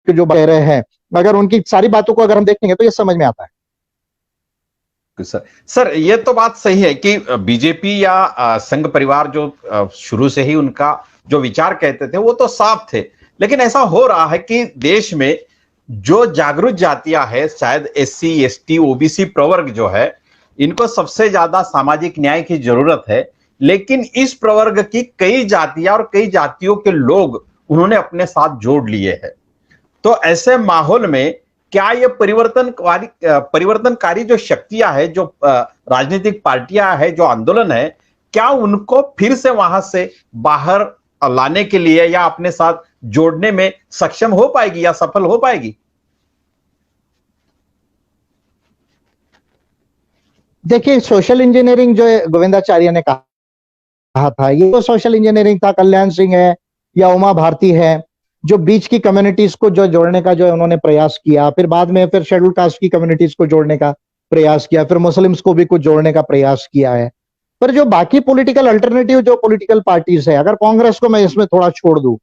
जो कह रहे हैं, अगर उनकी सारी बातों को अगर हम देखेंगे तो ये समझ में आता है। सर, ये तो बात सही है कि बीजेपी या संघ परिवार जो शुरू से ही उनका जो विचार कहते थे वो तो साफ थे, लेकिन ऐसा हो रहा है कि देश में जो जागरूक जातियां है, शायद SC ST OBC प्रवर्ग जो है, इनको सबसे ज्यादा सामाजिक न्याय की जरूरत है। लेकिन इस प्रवर्ग की कई जातियां और कई जातियों के लोग उन्होंने अपने साथ जोड़ लिए हैं। तो ऐसे माहौल में क्या ये परिवर्तनकारी जो शक्तियां है, जो राजनीतिक पार्टियां है, जो आंदोलन है, क्या उनको फिर से वहां से बाहर लाने के लिए या अपने साथ जोड़ने में सक्षम हो पाएगी या सफल हो पाएगी? देखिए, सोशल इंजीनियरिंग जो गोविंदाचार्य ने कहा था, ये तो सोशल इंजीनियरिंग था। कल्याण सिंह है या उमा भारती है, जो बीच की कम्युनिटीज को जो जोड़ने का जो उन्होंने प्रयास किया, फिर बाद में फिर शेड्यूल कास्ट की कम्युनिटीज को जोड़ने का प्रयास किया, फिर मुस्लिम्स को भी कुछ जोड़ने का प्रयास किया है। पर जो बाकी पॉलिटिकल अल्टरनेटिव जो पॉलिटिकल पार्टीज है, अगर कांग्रेस को मैं इसमें थोड़ा छोड़ दूं,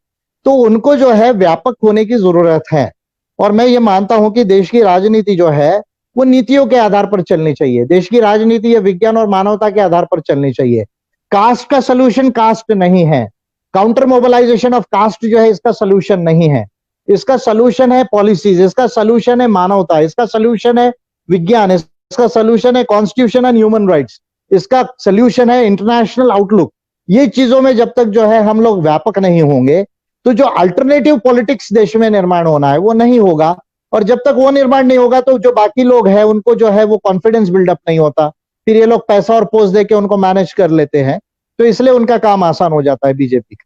तो उनको जो है व्यापक होने की जरूरत है। और मैं ये मानता हूं कि देश की राजनीति जो है वो नीतियों के आधार पर चलनी चाहिए। देश की राजनीति या विज्ञान और मानवता के आधार पर चलनी चाहिए। कास्ट का सोल्यूशन कास्ट नहीं है, काउंटर मोबिलाइजेशन ऑफ कास्ट जो है इसका सोल्यूशन नहीं है। इसका सोल्यूशन है पॉलिसीज, इसका सोल्यूशन है मानवता, इसका सोल्यूशन है विज्ञान, इसका सोल्यूशन है कॉन्स्टिट्यूशन एंड ह्यूमन राइट्स, इसका सोल्यूशन है इंटरनेशनल आउटलुक। ये चीजों में जब तक जो है हम लोग व्यापक नहीं होंगे, तो जो अल्टरनेटिव पॉलिटिक्स देश में निर्माण होना है वो नहीं होगा। और जब तक वो निर्माण नहीं होगा तो जो बाकी लोग हैं उनको जो है वो कॉन्फिडेंस बिल्डअप नहीं होता, फिर ये लोग पैसा और पोस्ट देके उनको मैनेज कर लेते हैं, तो इसलिए उनका काम आसान हो जाता है बीजेपी का।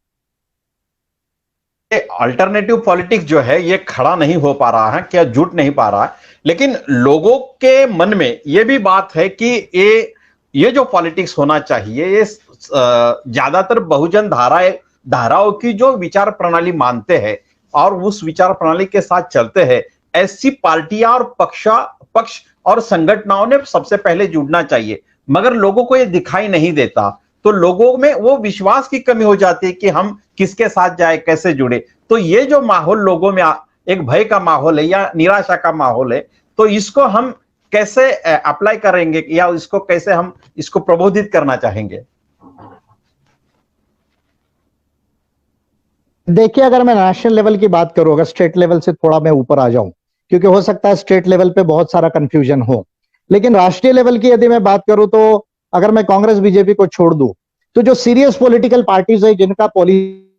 अल्टरनेटिव पॉलिटिक्स जो है ये खड़ा नहीं हो पा रहा है, क्या जुट नहीं पा रहा है, लेकिन लोगों के मन में ये भी बात है कि ये जो पॉलिटिक्स होना चाहिए ये ज्यादातर बहुजन धाराओं की जो विचार प्रणाली मानते हैं और उस विचार प्रणाली के साथ चलते हैं, ऐसी पार्टियां और पक्ष और संगठनों ने सबसे पहले जुड़ना चाहिए। मगर लोगों को ये दिखाई नहीं देता, तो लोगों में वो विश्वास की कमी हो जाती है कि हम किसके साथ जाए, कैसे जुड़े। तो ये जो माहौल लोगों में एक भय का माहौल है या निराशा का माहौल है, तो इसको हम कैसे अप्लाई करेंगे या इसको कैसे हम इसको प्रबोधित करना चाहेंगे? देखिए, अगर मैं नेशनल लेवल की बात करूं, अगर स्टेट लेवल से थोड़ा मैं ऊपर आ जाऊं, क्योंकि हो सकता है स्टेट लेवल पे बहुत सारा कंफ्यूजन हो, लेकिन राष्ट्रीय लेवल की यदि मैं बात करूं तो अगर मैं कांग्रेस बीजेपी को छोड़ दूं, तो जो सीरियस पॉलिटिकल पार्टीज है जिनका पॉलिसी,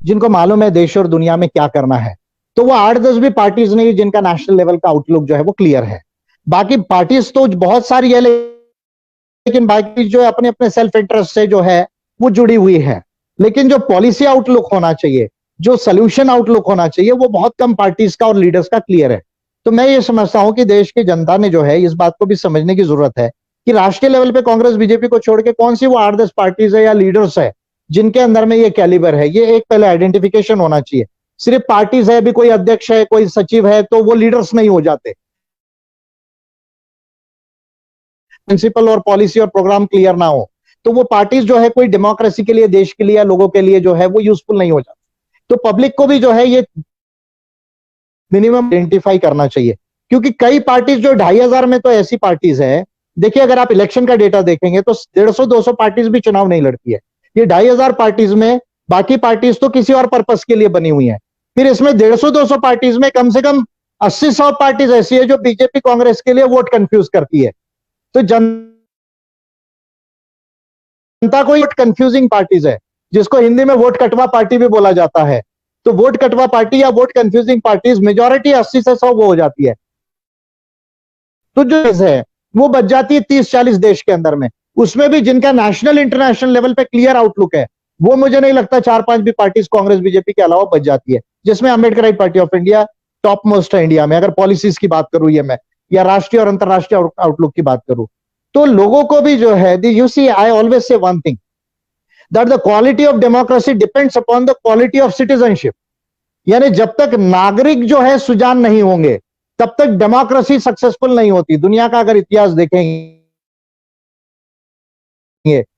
जिनको मालूम है देश और दुनिया में क्या करना है, तो वो 8-10 भी पार्टीज नहीं जिनका नेशनल लेवल का आउटलुक जो है वो क्लियर है। बाकी पार्टीज तो बहुत सारी है, लेकिन बाकी जो अपने अपने सेल्फ इंटरेस्ट से जो है वो जुड़ी हुई है। लेकिन जो पॉलिसी आउटलुक होना चाहिए, जो सोल्यूशन आउटलुक होना चाहिए, वो बहुत कम पार्टीज का और लीडर्स का क्लियर है। तो मैं ये समझता हूं कि देश की जनता ने जो है इस बात को भी समझने की जरूरत है कि राष्ट्रीय लेवल पे कांग्रेस बीजेपी को छोड़ के कौन सी वो 8-10 पार्टीज है या लीडर्स है जिनके अंदर में ये कैलिबर है। ये एक पहले आइडेंटिफिकेशन होना चाहिए। सिर्फ पार्टीज है, भी कोई अध्यक्ष है, कोई सचिव है, तो वो लीडर्स नहीं हो जाते। प्रिंसिपल और पॉलिसी और प्रोग्राम क्लियर ना हो तो वो पार्टीज जो है कोई डेमोक्रेसी के लिए, देश के लिए या लोगों के लिए जो है वो यूजफुल नहीं हो जाती। तो पब्लिक को भी जो है ये मिनिमम आइडेंटिफाई करना चाहिए, क्योंकि कई पार्टीज जो 2,500 में तो ऐसी पार्टीज है, देखिए अगर आप इलेक्शन का डेटा देखेंगे तो 150-200 पार्टीज भी चुनाव नहीं लड़ती है। ये 2,500 पार्टीज में बाकी पार्टीज तो किसी और पर्पस के लिए बनी हुई है। फिर इसमें 150-200 पार्टीज में कम से कम 80-100 पार्टीज ऐसी है जो बीजेपी कांग्रेस के लिए वोट कंफ्यूज करती है। तो जनता को कंफ्यूजिंग पार्टीज है, जिसको हिंदी में वोट कटवा पार्टी भी बोला जाता है। तो वोट कटवा पार्टी या वोट कंफ्यूजिंग पार्टीज मेजॉरिटी 80 से 100 वो हो जाती है, तो जो है वो बच जाती है 30-40 देश के अंदर में। उसमें भी जिनका नेशनल इंटरनेशनल लेवल पे क्लियर आउटलुक है, वो मुझे नहीं लगता 4-5 भी पार्टीज कांग्रेस बीजेपी के अलावा बच जाती है, जिसमें Ambedkarite party of India top most है इंडिया में। अगर पॉलिसीज की बात करूं ये मैं, या राष्ट्रीय और अंतरराष्ट्रीय आउटलुक की बात करूं, तो लोगों को भी जो है, you see I always say one thing, that the quality of democracy depends upon the quality of citizenship. यानी जब तक नागरिक जो है सुजान नहीं होंगे तब तक डेमोक्रेसी सक्सेसफुल नहीं होती। दुनिया का अगर इतिहास देखेंगे,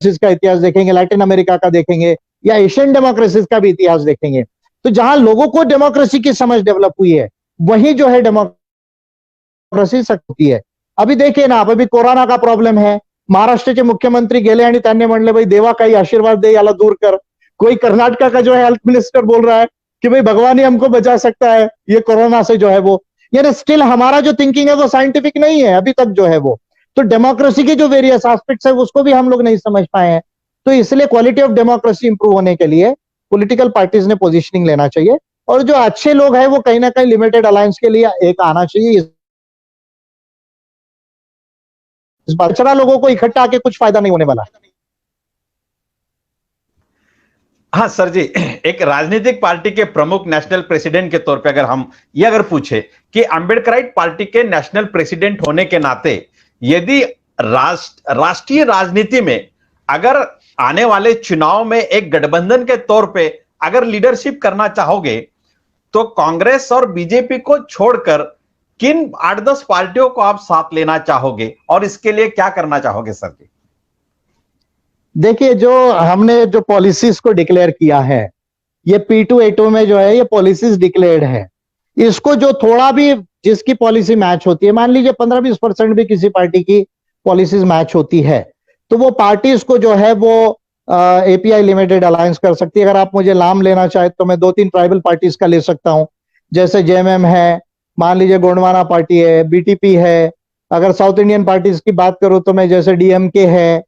इसका इतिहास देखेंगे, लैटिन अमेरिका का देखेंगे या एशियन डेमोक्रेसीज का भी इतिहास देखेंगे, तो जहां लोगों को डेमोक्रेसी की समझ डेवलप हुई है वहीं जो है डेमोक्रेसी होती है। अभी देखिए ना आप, अभी कोरोना का प्रॉब्लम है, महाराष्ट्राचे मुख्यमंत्री गेले आणि त्यांनी म्हणले भाई देवा काही आशीर्वाद दे, याला दूर कर। कोई कर्नाटका का जो है हेल्थ मिनिस्टर बोल रहा है कि भाई भगवान ही हमको बचा सकता है ये कोरोना से जो है वो। यानी स्टिल हमारा जो थिंकिंग है वो साइंटिफिक नहीं है अभी तक जो है वो। तो डेमोक्रेसी के जो वेरियस एस्पेक्ट्स है उसको भी हम लोग नहीं समझ पाए हैं। तो इसलिए क्वालिटी ऑफ डेमोक्रेसी इंप्रूव होने के लिए पॉलिटिकल पार्टीज ने पोजीशनिंग लेना चाहिए, और जो अच्छे लोग हैं वो कहीं ना कहीं लिमिटेड अलायंस के लिए एक आना चाहिए। इस बार लोगों को इकट्ठा आके कुछ फायदा नहीं होने वाला। हाँ सर जी, एक राजनीतिक पार्टी के प्रमुख नेशनल प्रेसिडेंट के तौर पे अगर हम ये अगर पूछे कि अम्बेडकराइट पार्टी के नेशनल प्रेसिडेंट होने के नाते यदि राष्ट्रीय राजनीति में अगर आने वाले चुनाव में एक गठबंधन के तौर पे अगर लीडरशिप करना चाहोगे तो कांग्रेस और बीजेपी को छोड़कर किन 8-10 पार्टियों को आप साथ लेना चाहोगे और इसके लिए क्या करना चाहोगे सर जी? देखिए, जो हमने जो पॉलिसीज को डिक्लेयर किया है, ये P2A2 में जो है ये पॉलिसीज डिक्लेयर्ड है। इसको जो थोड़ा भी जिसकी पॉलिसी मैच होती है, मान लीजिए 15-20% भी किसी पार्टी की पॉलिसीज मैच होती है, तो वो पार्टी इसको जो है वो API लिमिटेड अलायंस कर सकती है। अगर आप मुझे नाम लेना चाहे तो मैं 2-3 ट्राइबल पार्टीज का ले सकता हूं, जैसे JMM है, मान लीजिए गोंडवाना पार्टी है, BTP है। अगर साउथ इंडियन पार्टीज की बात करूं तो मैं जैसे DMK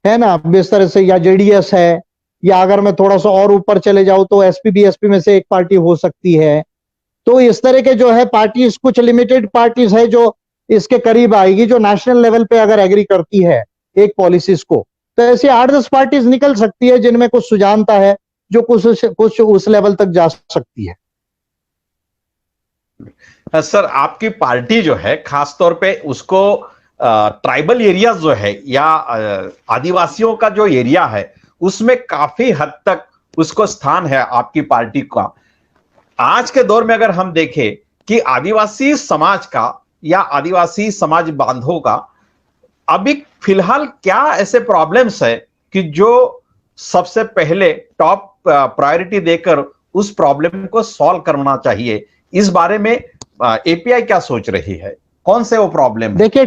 है ना, इस तरह से, या JDS है, या अगर मैं थोड़ा सा और ऊपर चले जाऊं तो SP-BSP में से एक पार्टी हो सकती है। तो इस तरह के जो है पार्टीज, कुछ लिमिटेड पार्टीज है जो इसके करीब आएगी, जो नेशनल लेवल पे अगर एग्री करती है एक पॉलिसीज को, तो ऐसे 8-10 पार्टीज निकल सकती है जिनमें कुछ सुजानता है, जो कुछ उस लेवल तक जा सकती है। सर, आपकी पार्टी जो है खासतौर पे उसको ट्राइबल एरियाज जो है या आदिवासियों का जो एरिया है उसमें काफी हद तक उसको स्थान है आपकी पार्टी का। आज के दौर में अगर हम देखें कि आदिवासी समाज का या आदिवासी समाज बांधवों का अभी फिलहाल क्या ऐसे प्रॉब्लम्स है कि जो सबसे पहले टॉप प्रायोरिटी देकर उस प्रॉब्लम को सॉल्व करना चाहिए, इस बारे में API क्या सोच रही है? कौन से वो प्रॉब्लम? देखिए,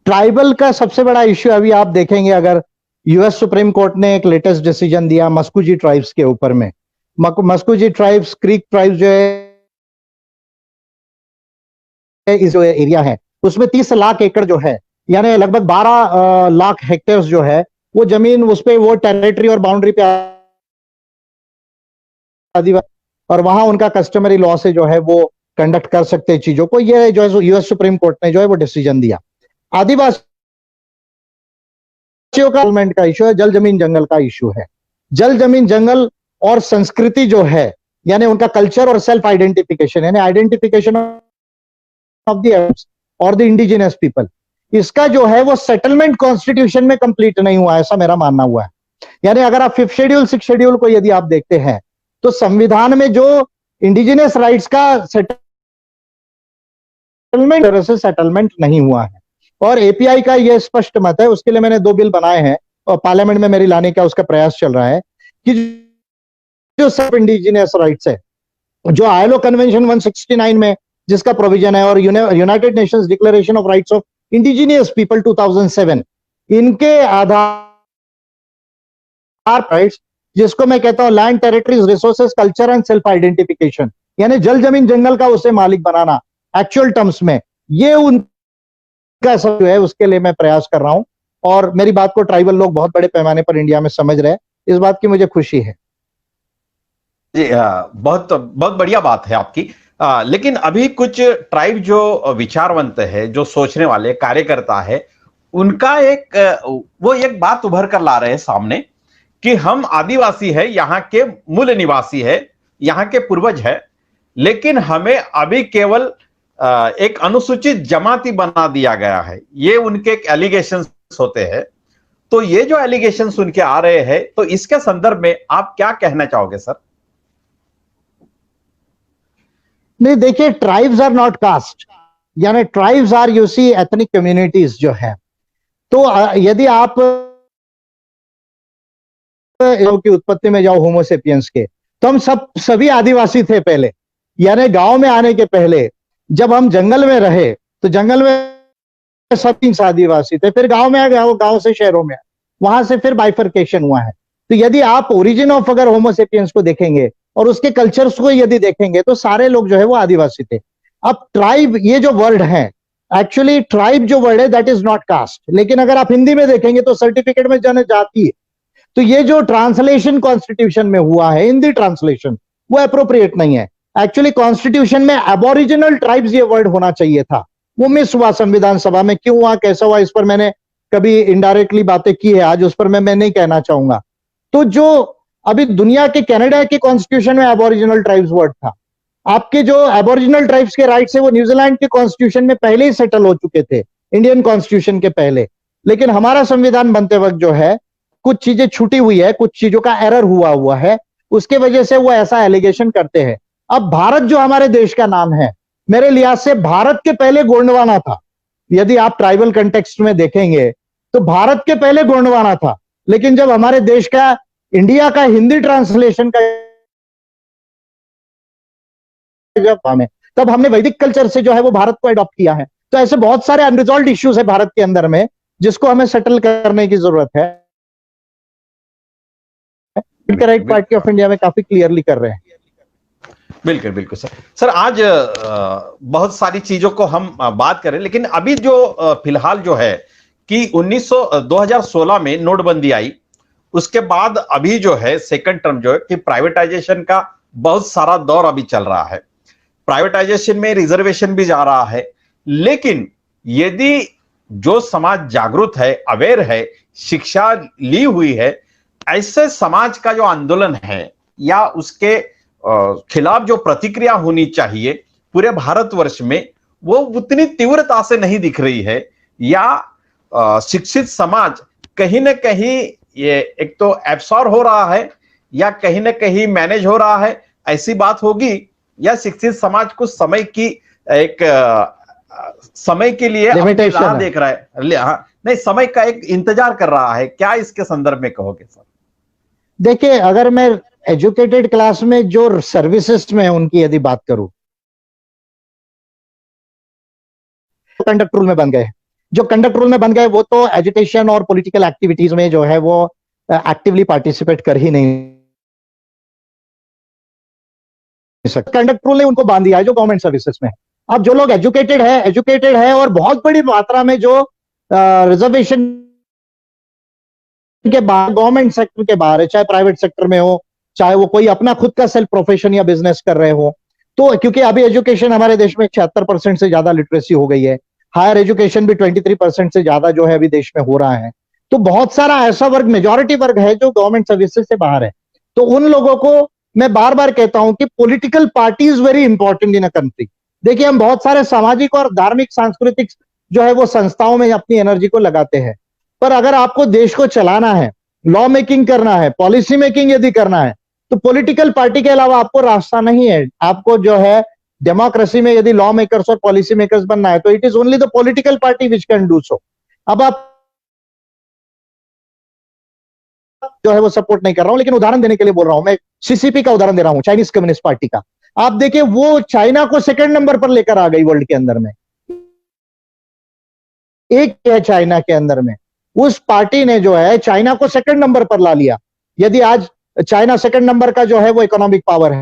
ट्राइबल का सबसे बड़ा इश्यू अभी आप देखेंगे, अगर US सुप्रीम कोर्ट ने एक लेटेस्ट डिसीजन दिया मस्कुजी ट्राइब्स के ऊपर में। मस्कुजी ट्राइब्स, क्रीक ट्राइब्स जो है, इस जो एरिया है उसमें 30 लाख एकड़ जो है, यानी लगभग 12 लाख हेक्टेयर जो है वो जमीन, उस पे वो टेरिटरी और बाउंड्री पे आदिवासी, और वहां उनका कस्टमरी लॉ से जो है वो कंडक्ट कर सकते हैं चीजों को। ये जो है US सुप्रीम कोर्ट ने जो है वो डिसीजन दिया। आदिवासियों का डेवलपमेंट का इशू है, जल जमीन जंगल का इशू है। जल जमीन जंगल और संस्कृति जो है, यानी उनका कल्चर और सेल्फ आइडेंटिफिकेशन, यानी आइडेंटिफिकेशन ऑफ द और द इंडिजिनस पीपल, इसका जो है वो सेटलमेंट कॉन्स्टिट्यूशन में कंप्लीट नहीं हुआ, ऐसा मेरा मानना हुआ है। यानी अगर आप 5th शेड्यूल 6th शेड्यूल को यदि आप देखते हैं तो संविधान में जो इंडिजिनस राइट्स का सेटलमेंट, तरह से सेटलमेंट नहीं हुआ है। और API का यह स्पष्ट मत है, उसके लिए मैंने 2 बिल बनाए हैं और पार्लियामेंट में मेरी लाने का उसका प्रयास चल रहा है कि जो सब इंडिजिनस राइट्स है, जो ILO कन्वेंशन 169 में जिसका प्रोविजन है, और United Nations declaration of rights of indigenous people 2007, इनके आधार राइट्स, जिसको मैं कहता हूं land, territories, resources, culture and self identification, यानी जल जमीन जंगल का उसे मालिक बनाना एक्चुअल टर्म्स में, ये उनका सब जो है उसके लिए मैं प्रयास कर रहा हूं। और मेरी बात को ट्राइबल लोग बहुत बड़े पैमाने पर इंडिया में समझ रहे हैं, इस बात की मुझे खुशी है जी। बहुत बहुत बढ़िया बात है आपकी। लेकिन अभी कुछ ट्राइब जो विचारवंत है, जो सोचने वाले कार्यकर्ता है, उनका वो एक बात उभर कर ला रहे हैं सामने कि हम आदिवासी है, यहाँ के मूल निवासी है, यहाँ के पूर्वज है, लेकिन हमें अभी केवल एक अनुसूचित जमाती बना दिया गया है। ये उनके एक एलिगेशंस होते हैं। तो ये जो एलिगेशंस उनके आ रहे हैं, तो इसके संदर्भ में आप क्या कहना चाहोगे सर? नहीं, देखिए, ट्राइब्स आर नॉट कास्ट, यानी tribes are, you see, ethnic communities जो है। तो यदि आप की उत्पत्ति में जाओ होमोसेपियंस के, तो हम सभी आदिवासी थे पहले। यानी गांव में आने के पहले जब हम जंगल में रहे तो जंगल में सब आदिवासी थे, फिर गांव में आ गए, गांव से शहरों में, वहां से फिर बाइफर्केशन हुआ है। तो यदि आप ओरिजिन ऑफ अगर होमोसेपियंस को देखेंगे और उसके कल्चर्स को यदि देखेंगे तो सारे लोग जो है वो आदिवासी थे। अब ट्राइब, ये जो वर्ड है, एक्चुअली ट्राइब जो वर्ड है दैट इज नॉट कास्ट, लेकिन अगर आप हिंदी में देखेंगे तो सर्टिफिकेट में जनजाति है। तो ये जो ट्रांसलेशन कॉन्स्टिट्यूशन में हुआ है, हिंदी ट्रांसलेशन, वो अप्रोप्रिएट नहीं है। एक्चुअली कॉन्स्टिट्यूशन में एबोरिजिनल ट्राइब्स ये वर्ड होना चाहिए था, वो मिस हुआ संविधान सभा में। क्यों हुआ, कैसा हुआ, इस पर मैंने कभी इनडायरेक्टली बातें की है, आज उस पर मैं नहीं कहना चाहूंगा। तो जो अभी दुनिया के कनाडा के कॉन्स्टिट्यूशन में एबोरिजिनल ट्राइब्स वर्ड था। आपके जो एबोरिजिनल ट्राइब्स के राइट्स है वो न्यूजीलैंड के कॉन्स्टिट्यूशन में पहले ही सेटल हो चुके थे, इंडियन कॉन्स्टिट्यूशन के पहले। लेकिन हमारा संविधान बनते वक्त जो है कुछ चीजें छूटी हुई है, कुछ चीजों का एरर हुआ है, उसके वजह से वो ऐसा एलिगेशन करते हैं। अब भारत जो हमारे देश का नाम है, मेरे लिहाज से भारत के पहले गोंडवाना था। यदि आप ट्राइबल कंटेक्स्ट में देखेंगे तो भारत के पहले गोंडवाना था। लेकिन जब हमारे देश का इंडिया का हिंदी ट्रांसलेशन का जब हमें तब हमने वैदिक कल्चर से जो है वो भारत को अडॉप्ट किया है। तो ऐसे बहुत सारे अनरिजॉल्व्ड इश्यूज है भारत के अंदर में जिसको हमें सेटल करने की जरूरत है। राइट पार्टी ऑफ इंडिया में काफी क्लियरली कर रहे हैं। बिल्कुल बिल्कुल सर आज बहुत सारी चीजों को हम बात करें, लेकिन अभी जो फिलहाल जो है कि 2016 में नोटबंदी आई, उसके बाद अभी जो है सेकंड टर्म जो है कि प्राइवेटाइजेशन का बहुत सारा दौर अभी चल रहा है। प्राइवेटाइजेशन में रिजर्वेशन भी जा रहा है, लेकिन यदि जो समाज जागरूक है, अवेयर है, शिक्षा ली हुई है, ऐसे समाज का जो आंदोलन है या उसके खिलाफ जो प्रतिक्रिया होनी चाहिए पूरे भारतवर्ष में, वो उतनी तीव्रता से नहीं दिख रही है। या शिक्षित समाज कहीं ना कहीं ये एक तो एब्सॉर्ब हो रहा है या कहीं ना कहीं मैनेज हो रहा है, ऐसी बात होगी, या शिक्षित समाज कुछ समय की एक समय के लिए राह देख रहा है, हाँ, नहीं समय का एक इंतजार कर रहा है। क्या इसके संदर्भ में कहोगे सर? देखिए, अगर मैं एजुकेटेड क्लास में जो सर्विसेज में उनकी यदि बात करूं, कंडक्ट रूल में बन गए, जो कंडक्ट रूल में बन गए वो तो एजुकेशन और पॉलिटिकल एक्टिविटीज में जो है वो एक्टिवली पार्टिसिपेट कर ही नहीं सकते। कंडक्ट रूल ने उनको बांध दिया है जो गवर्नमेंट सर्विसेज में। अब जो लोग एजुकेटेड है और बहुत बड़ी मात्रा में जो रिजर्वेशन के बाहर, गवर्नमेंट सेक्टर के बाहर है, चाहे प्राइवेट सेक्टर में हो, चाहे वो कोई अपना खुद का सेल्फ प्रोफेशन या बिजनेस कर रहे हो, तो क्योंकि अभी एजुकेशन हमारे देश में 76% से ज्यादा लिटरेसी हो गई है, हायर एजुकेशन भी 23% से ज्यादा जो है अभी देश में हो रहा है, तो बहुत सारा ऐसा वर्ग, मेजॉरिटी वर्ग है जो गवर्नमेंट सर्विसेज से बाहर है। तो उन लोगों को मैं बार बार कहता हूं कि political party is very important in a country. देखिए, हम बहुत सारे सामाजिक और धार्मिक सांस्कृतिक जो है वो संस्थाओं में अपनी एनर्जी को लगाते हैं, पर अगर आपको देश को चलाना है, लॉ मेकिंग करना है, पॉलिसी मेकिंग यदि करना है, तो पॉलिटिकल पार्टी के अलावा आपको रास्ता नहीं है। आपको जो है डेमोक्रेसी में यदि लॉ मेकर्स और पॉलिसी मेकर्स बनना है तो it is only the political party which can do so. अब आप जो है वो सपोर्ट नहीं कर रहा हूं, लेकिन उदाहरण देने के लिए बोल रहा हूं, मैं सीसीपी का उदाहरण दे रहा हूं, चाइनीज कम्युनिस्ट पार्टी का। आप देखिए, वो चाइना को सेकंड नंबर पर लेकर आ गई वर्ल्ड के अंदर में। एक है चाइना के अंदर में, उस पार्टी ने जो है चाइना को सेकंड नंबर पर ला लिया। यदि आज चाइना सेकंड नंबर का जो है वो इकोनॉमिक पावर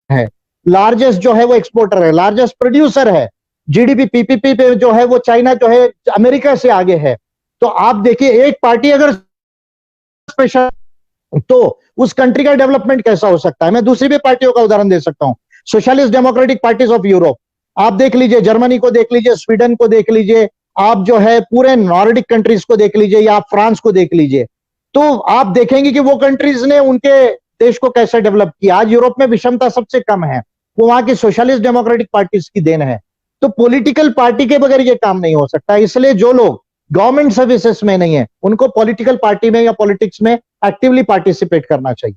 है, लार्जेस्ट जो है वो एक्सपोर्टर है, लार्जेस्ट प्रोड्यूसर है, जीडीपी पीपीपी पे जो है वो चाइना जो है अमेरिका से आगे है। तो आप देखिए, एक पार्टी अगर स्पेशल, तो उस कंट्री का डेवलपमेंट कैसा हो सकता है। मैं दूसरी भी पार्टियों का उदाहरण दे सकता हूं, socialist democratic parties of Europe, आप देख लीजिए, जर्मनी को देख लीजिए, स्वीडन को देख लीजिए, आप जो है पूरे नॉर्डिक कंट्रीज को देख लीजिए, या आप फ्रांस को देख लीजिए, तो आप देखेंगे कि वो कंट्रीज ने उनके देश को कैसे डेवलप किया। आज यूरोप में विषमता सबसे कम है, वो वहां की सोशलिस्ट डेमोक्रेटिक पार्टीज की देन है। तो पॉलिटिकल पार्टी के बगैर ये काम नहीं हो सकता। इसलिए जो लोग गवर्नमेंट सर्विसेज में नहीं है, उनको पॉलिटिकल पार्टी में या पॉलिटिक्स में एक्टिवली पार्टिसिपेट करना चाहिए।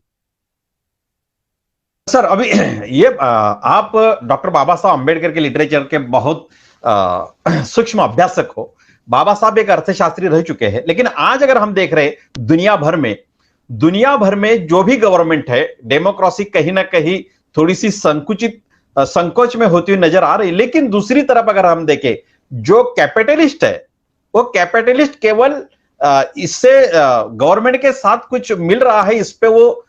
सर, अभी ये आप डॉक्टर बाबा साहब अम्बेडकर के लिटरेचर के बहुत सूक्ष्म अभ्यासक हो। बाबा साहब एक अर्थशास्त्री रह चुके हैं, लेकिन आज अगर हम देख रहे हैं दुनिया भर में जो भी गवर्नमेंट है, डेमोक्रेसी कहीं ना कहीं थोड़ी सी संकोच में होती हुई नजर आ रही। लेकिन दूसरी तरफ अगर हम देखें, जो कैपिटलिस्ट है, वो कैपिटलिस्ट केवल इससे गवर्नमेंट के साथ कुछ मिल रहा है, इस पे वो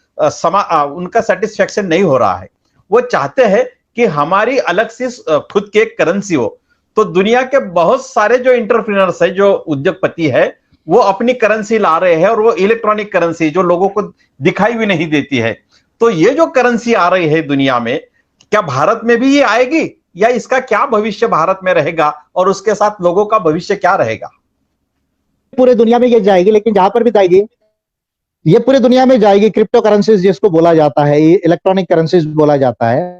उनका सेटिस्फेक्शन नहीं हो रहा है। वो चाहते हैं कि हमारी अलग से खुद की एक करेंसी हो। तो दुनिया के बहुत सारे जो एंटरप्रेन्योर्स है, जो उद्योगपति है, वो अपनी करेंसी ला रहे हैं, और वो इलेक्ट्रॉनिक करेंसी जो लोगों को दिखाई भी नहीं देती है। तो ये जो करेंसी आ रही है दुनिया में, क्या भारत में भी ये आएगी, या इसका क्या भविष्य भारत में रहेगा, और उसके साथ लोगों का भविष्य क्या रहेगा? पूरे दुनिया में ये जाएगी, लेकिन जहां पर भी जाएगी ये पूरी दुनिया में जाएगी। क्रिप्टो करेंसीज जिसको बोला जाता है, इलेक्ट्रॉनिक करेंसीज बोला जाता है,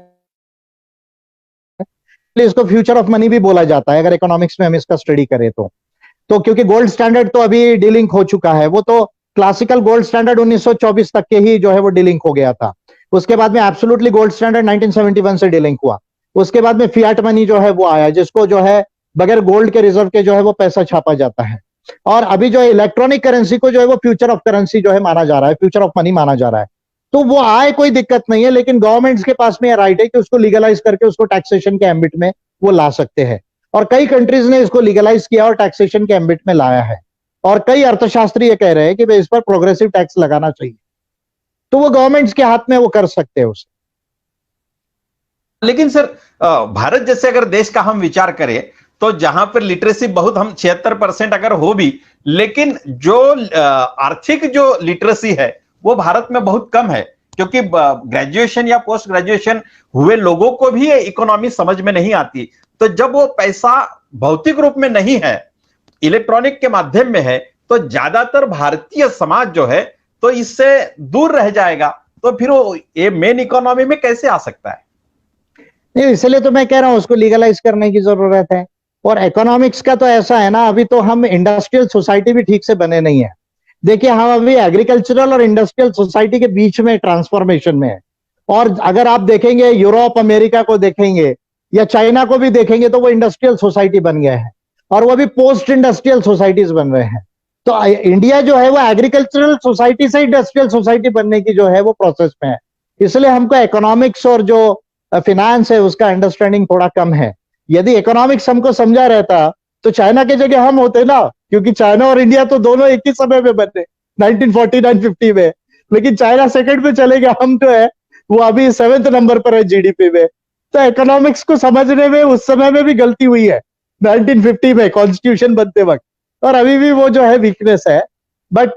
इसको फ्यूचर ऑफ मनी भी बोला जाता है अगर इकोनॉमिक्स में हम इसका स्टडी करें तो क्योंकि गोल्ड स्टैंडर्ड तो अभी डीलिंक हो चुका है, वो तो क्लासिकल गोल्ड स्टैंडर्ड 1924 तक के ही जो है वो डीलिंक हो गया था। उसके बाद में एब्सोल्युटली गोल्ड स्टैंडर्ड 1971 से डीलिंक हुआ। उसके बाद में फियाट मनी जो है वो आया, जिसको जो है बगैर गोल्ड के रिजर्व के जो है वो पैसा छापा जाता है। और अभी जो है इलेक्ट्रॉनिक करेंसी को जो है वो फ्यूचर ऑफ करेंसी जो है माना जा रहा है, फ्यूचर ऑफ मनी माना जा रहा है। तो वो आए, कोई दिक्कत नहीं है, लेकिन गवर्नमेंट्स के पास में राइट है कि उसको लीगलाइज करके उसको टैक्सेशन के एम्बिट में वो ला सकते हैं। और कई कंट्रीज ने इसको लीगलाइज किया और टैक्सेशन के एम्बिट में लाया है। और कई अर्थशास्त्री ये कह रहे हैं कि भाई इस पर प्रोग्रेसिव टैक्स लगाना चाहिए। तो वो गवर्नमेंट्स के हाथ में वो कर सकते हैं उसे। लेकिन सर, भारत जैसे अगर देश का हम विचार करें तो जहां पर लिटरेसी बहुत, हम 76% अगर हो भी, लेकिन जो आर्थिक जो लिटरेसी है वो भारत में बहुत कम है, क्योंकि ग्रेजुएशन या पोस्ट ग्रेजुएशन हुए लोगों को भी ये इकोनॉमी समझ में नहीं आती। तो जब वो पैसा भौतिक रूप में नहीं है, इलेक्ट्रॉनिक के माध्यम में है, तो ज्यादातर भारतीय समाज जो है तो इससे दूर रह जाएगा। तो फिर वो ये मेन इकोनॉमी में कैसे आ सकता है? नहीं, इसलिए तो मैं कह रहा हूं उसको लीगलाइज करने की जरूरत है। और इकोनॉमिक्स का तो ऐसा है ना, अभी तो हम इंडस्ट्रियल सोसाइटी भी ठीक से बने नहीं है। देखिए, हम अभी एग्रीकल्चरल और इंडस्ट्रियल सोसाइटी के बीच में ट्रांसफॉर्मेशन में है। और अगर आप देखेंगे यूरोप अमेरिका को देखेंगे या चाइना को भी देखेंगे तो वो इंडस्ट्रियल सोसाइटी बन गए हैं, और वो भी पोस्ट इंडस्ट्रियल सोसाइटीज बन रहे हैं। तो इंडिया जो है वो एग्रीकल्चरल सोसाइटी से इंडस्ट्रियल सोसाइटी बनने की जो है वो प्रोसेस में है। इसलिए हमको इकोनॉमिक्स और जो फिनेंस है उसका अंडरस्टैंडिंग थोड़ा कम है। यदि इकोनॉमिक्स हमको समझा रहता तो चाइना के जगह हम होते ना, क्योंकि चाइना और इंडिया तो दोनों एक ही समय में बने 1949-50 में। लेकिन चाइना सेकंड पे चले गया, हम जो है वो अभी 7th नंबर पर है जीडीपी में। तो इकोनॉमिक्स को समझने में उस समय में भी गलती हुई है 1950 में कॉन्स्टिट्यूशन बनते वक्त, और अभी भी वो जो है वीकनेस है। बट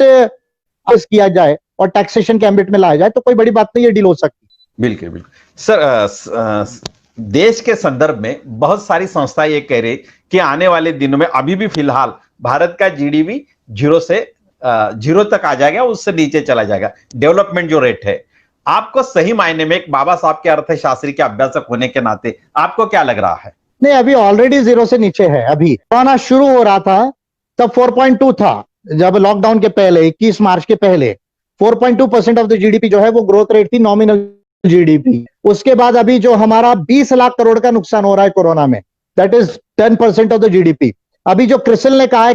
किया जाए और टैक्सेशन के एम्बिट में लाया जाए तो कोई बड़ी बात नहीं है, डील हो सकती है। बिल्कुल बिल्कुल सर, देश के संदर्भ में बहुत सारी संस्थाएं ये कह रही कि आने वाले दिनों में, अभी भी फिलहाल भारत का जीडीपी जीरो तक आ जाएगा, उससे नीचे चला जाएगा डेवलपमेंट जो रेट है। आपको सही मायने में एक बाबा साहब के अर्थशास्त्री के अभ्यासक होने के नाते आपको क्या लग रहा है? नहीं, अभी ऑलरेडी 0 से नीचे है। अभी कोरोना शुरू हो रहा था तब 4.2 था, जब लॉकडाउन के पहले 21 मार्च के पहले 4.2% ऑफ द जीडीपी जो है वो ग्रोथ रेट थी, नॉमिनल जीडीपी। उसके बाद अभी जो हमारा 20 लाख करोड़ का नुकसान हो रहा है कोरोना में, that is 10% of the GDP. अभी जो क्रिसिल ने कहा है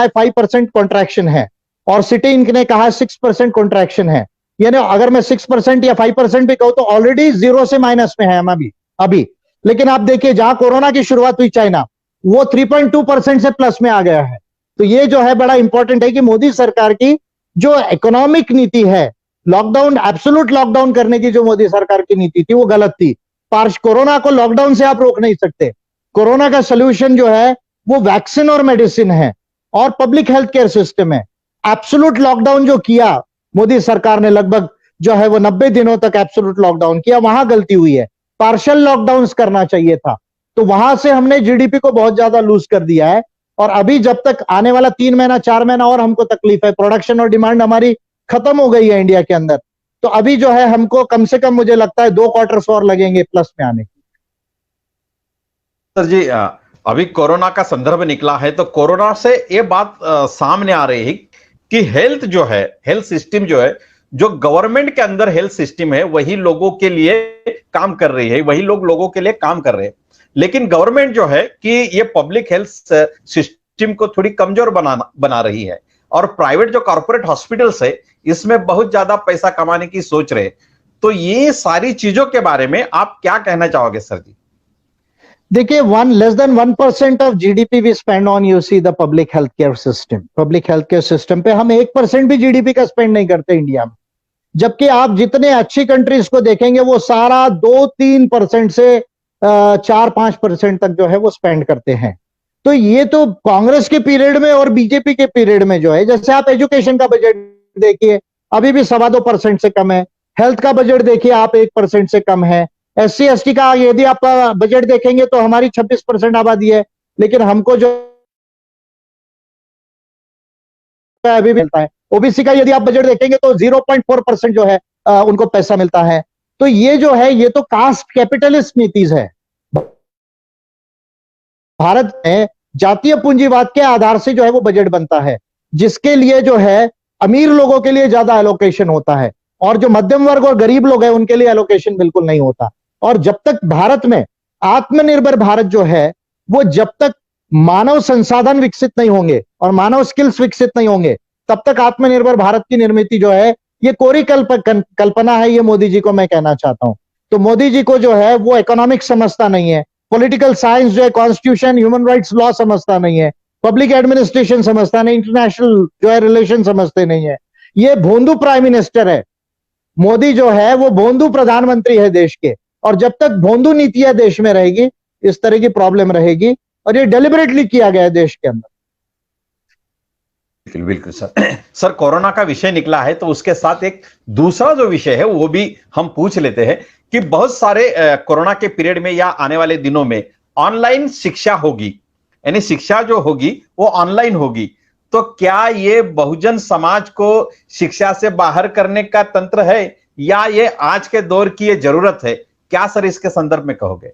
5% कॉन्ट्रैक्शन है, और सिटी इंक ने कहा है 6% कॉन्ट्रैक्शन है। यानी अगर मैं 6% या 5% भी कहूं तो ऑलरेडी 0 से माइनस में है हम अभी। लेकिन आप देखिए, जहां कोरोना की शुरुआत हुई चाइना, वो 3.2% से प्लस में आ गया है। तो ये जो है बड़ा इंपॉर्टेंट है कि मोदी सरकार की जो इकोनॉमिक नीति है, लॉकडाउन, एब्सोल्यूट लॉकडाउन करने की जो मोदी सरकार की नीति थी वो गलत थी। कोरोना को लॉकडाउन से आप रोक नहीं सकते। कोरोना का सोल्यूशन जो है वो वैक्सीन और मेडिसिन है और पब्लिक हेल्थ केयर सिस्टम है। एब्सोल्यूट लॉकडाउन जो किया मोदी सरकार ने, लगभग जो है वो 90 दिनों तक एब्सोल्यूट लॉकडाउन किया, वहां गलती हुई है। पार्शियल लॉकडाउन करना चाहिए था। तो वहां से हमने जीडीपी को बहुत ज्यादा लूज कर दिया है। और अभी जब तक आने वाला 3 महीना 4 महीना और हमको तकलीफ है, प्रोडक्शन और डिमांड हमारी खत्म हो गई है इंडिया के अंदर। तो अभी जो है हमको कम से कम मुझे लगता है 2 क्वार्टर्स और लगेंगे प्लस में आने। सर जी, अभी कोरोना का संदर्भ निकला है तो कोरोना से ये बात सामने आ रही है कि हेल्थ जो है, हेल्थ सिस्टम जो है, जो गवर्नमेंट के अंदर हेल्थ सिस्टम है वही लोगों के लिए काम कर रही है, वही लोग लोगों के लिए काम कर रहे हैं। लेकिन गवर्नमेंट जो है कि ये पब्लिक हेल्थ सिस्टम को थोड़ी कमजोर बना रही है, और प्राइवेट जो कॉर्पोरेट हॉस्पिटल्स है इसमें बहुत ज्यादा पैसा कमाने की सोच रहे। तो ये सारी चीजों के बारे में आप क्या कहना चाहोगे सर जी? देखिए, less than 1% of GDP we spend on, you see, the public health care system. Public health care system पे हम 1% भी जीडीपी का स्पेंड नहीं करते इंडिया में। जबकि आप जितने अच्छी कंट्रीज को देखेंगे वो सारा 2-3% से 4-5% तक जो है वो स्पेंड करते हैं। तो ये तो कांग्रेस के पीरियड में और बीजेपी के पीरियड में जो है, जैसे आप एजुकेशन का बजट देखिए अभी भी 2.25% से कम है। हेल्थ का बजट देखिए आप 1% से कम है। SC ST का यदि आप बजट देखेंगे तो हमारी 26% आबादी है, लेकिन हमको जो अभी भी मिलता है। ओबीसी का यदि आप बजट देखेंगे तो 0.4% जो है उनको पैसा मिलता है। तो ये जो है ये तो कास्ट कैपिटलिस्ट नीतिज है। भारत में जातीय पूंजीवाद के आधार से जो है वो बजट बनता है, जिसके लिए जो है अमीर लोगों के लिए ज्यादा एलोकेशन होता है और जो मध्यम वर्ग और गरीब लोग हैं उनके लिए एलोकेशन बिल्कुल नहीं होता। और जब तक भारत में आत्मनिर्भर भारत जो है वो जब तक मानव संसाधन विकसित नहीं होंगे और मानव स्किल्स विकसित नहीं होंगे तब तक आत्मनिर्भर भारत की निर्मित जो है ये कोरी कल्पना है। ये मोदी जी को मैं कहना चाहता हूं। तो मोदी जी को जो है वो इकोनॉमिक्स समझता नहीं है, पॉलिटिकल साइंस जो है कॉन्स्टिट्यूशन ह्यूमन राइट्स लॉ समझता नहीं है, पब्लिक एडमिनिस्ट्रेशन समझता नहीं, इंटरनेशनल जो है रिलेशन समझते नहीं है। ये भोंदू प्राइम मिनिस्टर है। मोदी जो है वो भोंदू प्रधानमंत्री है देश के, और जब तक भोंदू नीतियां देश में रहेगी इस तरह की प्रॉब्लम रहेगी, और ये डेलिबरेटली किया गया है देश के अंदर। बिल्कुल बिल्कुल सर। सर, कोरोना का विषय निकला है तो उसके साथ एक दूसरा जो विषय है वो भी हम पूछ लेते हैं कि बहुत सारे कोरोना के पीरियड में या आने वाले दिनों में ऑनलाइन शिक्षा होगी, यानी शिक्षा जो होगी वो ऑनलाइन होगी। तो क्या ये बहुजन समाज को शिक्षा से बाहर करने का तंत्र है या ये आज के दौर की ये जरूरत है? क्या सर इसके संदर्भ में कहोगे?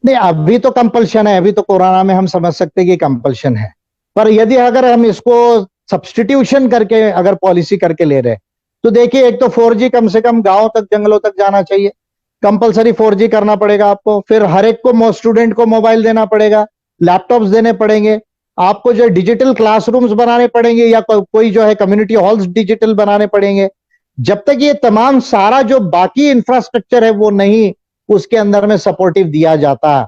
नहीं, अभी तो कंपल्शन है, अभी तो कोरोना में हम समझ सकते हैं कि कंपल्शन है, पर यदि अगर हम इसको सब्स्टिट्यूशन करके अगर पॉलिसी करके ले रहे तो देखिए, एक तो 4G कम से कम गांव तक जंगलों तक जाना चाहिए, कंपलसरी 4G करना पड़ेगा आपको। फिर हर एक को स्टूडेंट को मोबाइल देना पड़ेगा, लैपटॉप्स देने पड़ेंगे आपको, जो डिजिटल क्लासरूम्स बनाने पड़ेंगे या कोई जो है कम्युनिटी हॉल्स डिजिटल बनाने पड़ेंगे। जब तक ये तमाम सारा जो बाकी इंफ्रास्ट्रक्चर है वो नहीं उसके अंदर में सपोर्टिव दिया जाता,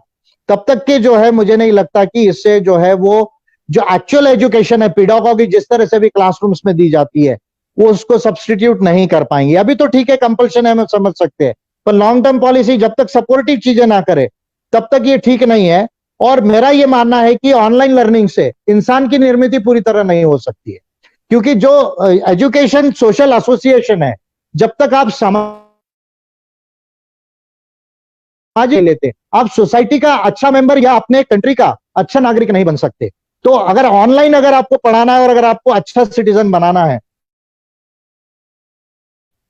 तब तक के जो है मुझे नहीं लगता कि इससे जो है वो जो एक्चुअल एजुकेशन है, पेडागॉजी जिस तरह से भी क्लासरूम्स में दी जाती है वो उसको सब्स्टिट्यूट नहीं कर पाएंगे। अभी तो ठीक है कंपल्शन है, हम समझ सकते हैं, पर लॉन्ग टर्म पॉलिसी जब तक सपोर्टिव चीजें ना करे तब तक ये ठीक नहीं है। और मेरा ये मानना है कि ऑनलाइन लर्निंग से इंसान की निर्मित पूरी तरह नहीं हो सकती है, क्योंकि जो एजुकेशन सोशल एसोसिएशन है, जब तक आप समाज लेते आप सोसाइटी का अच्छा मेंबर या अपने कंट्री का अच्छा नागरिक नहीं बन सकते। तो अगर ऑनलाइन अगर आपको पढ़ाना है और अगर आपको अच्छा सिटीजन बनाना है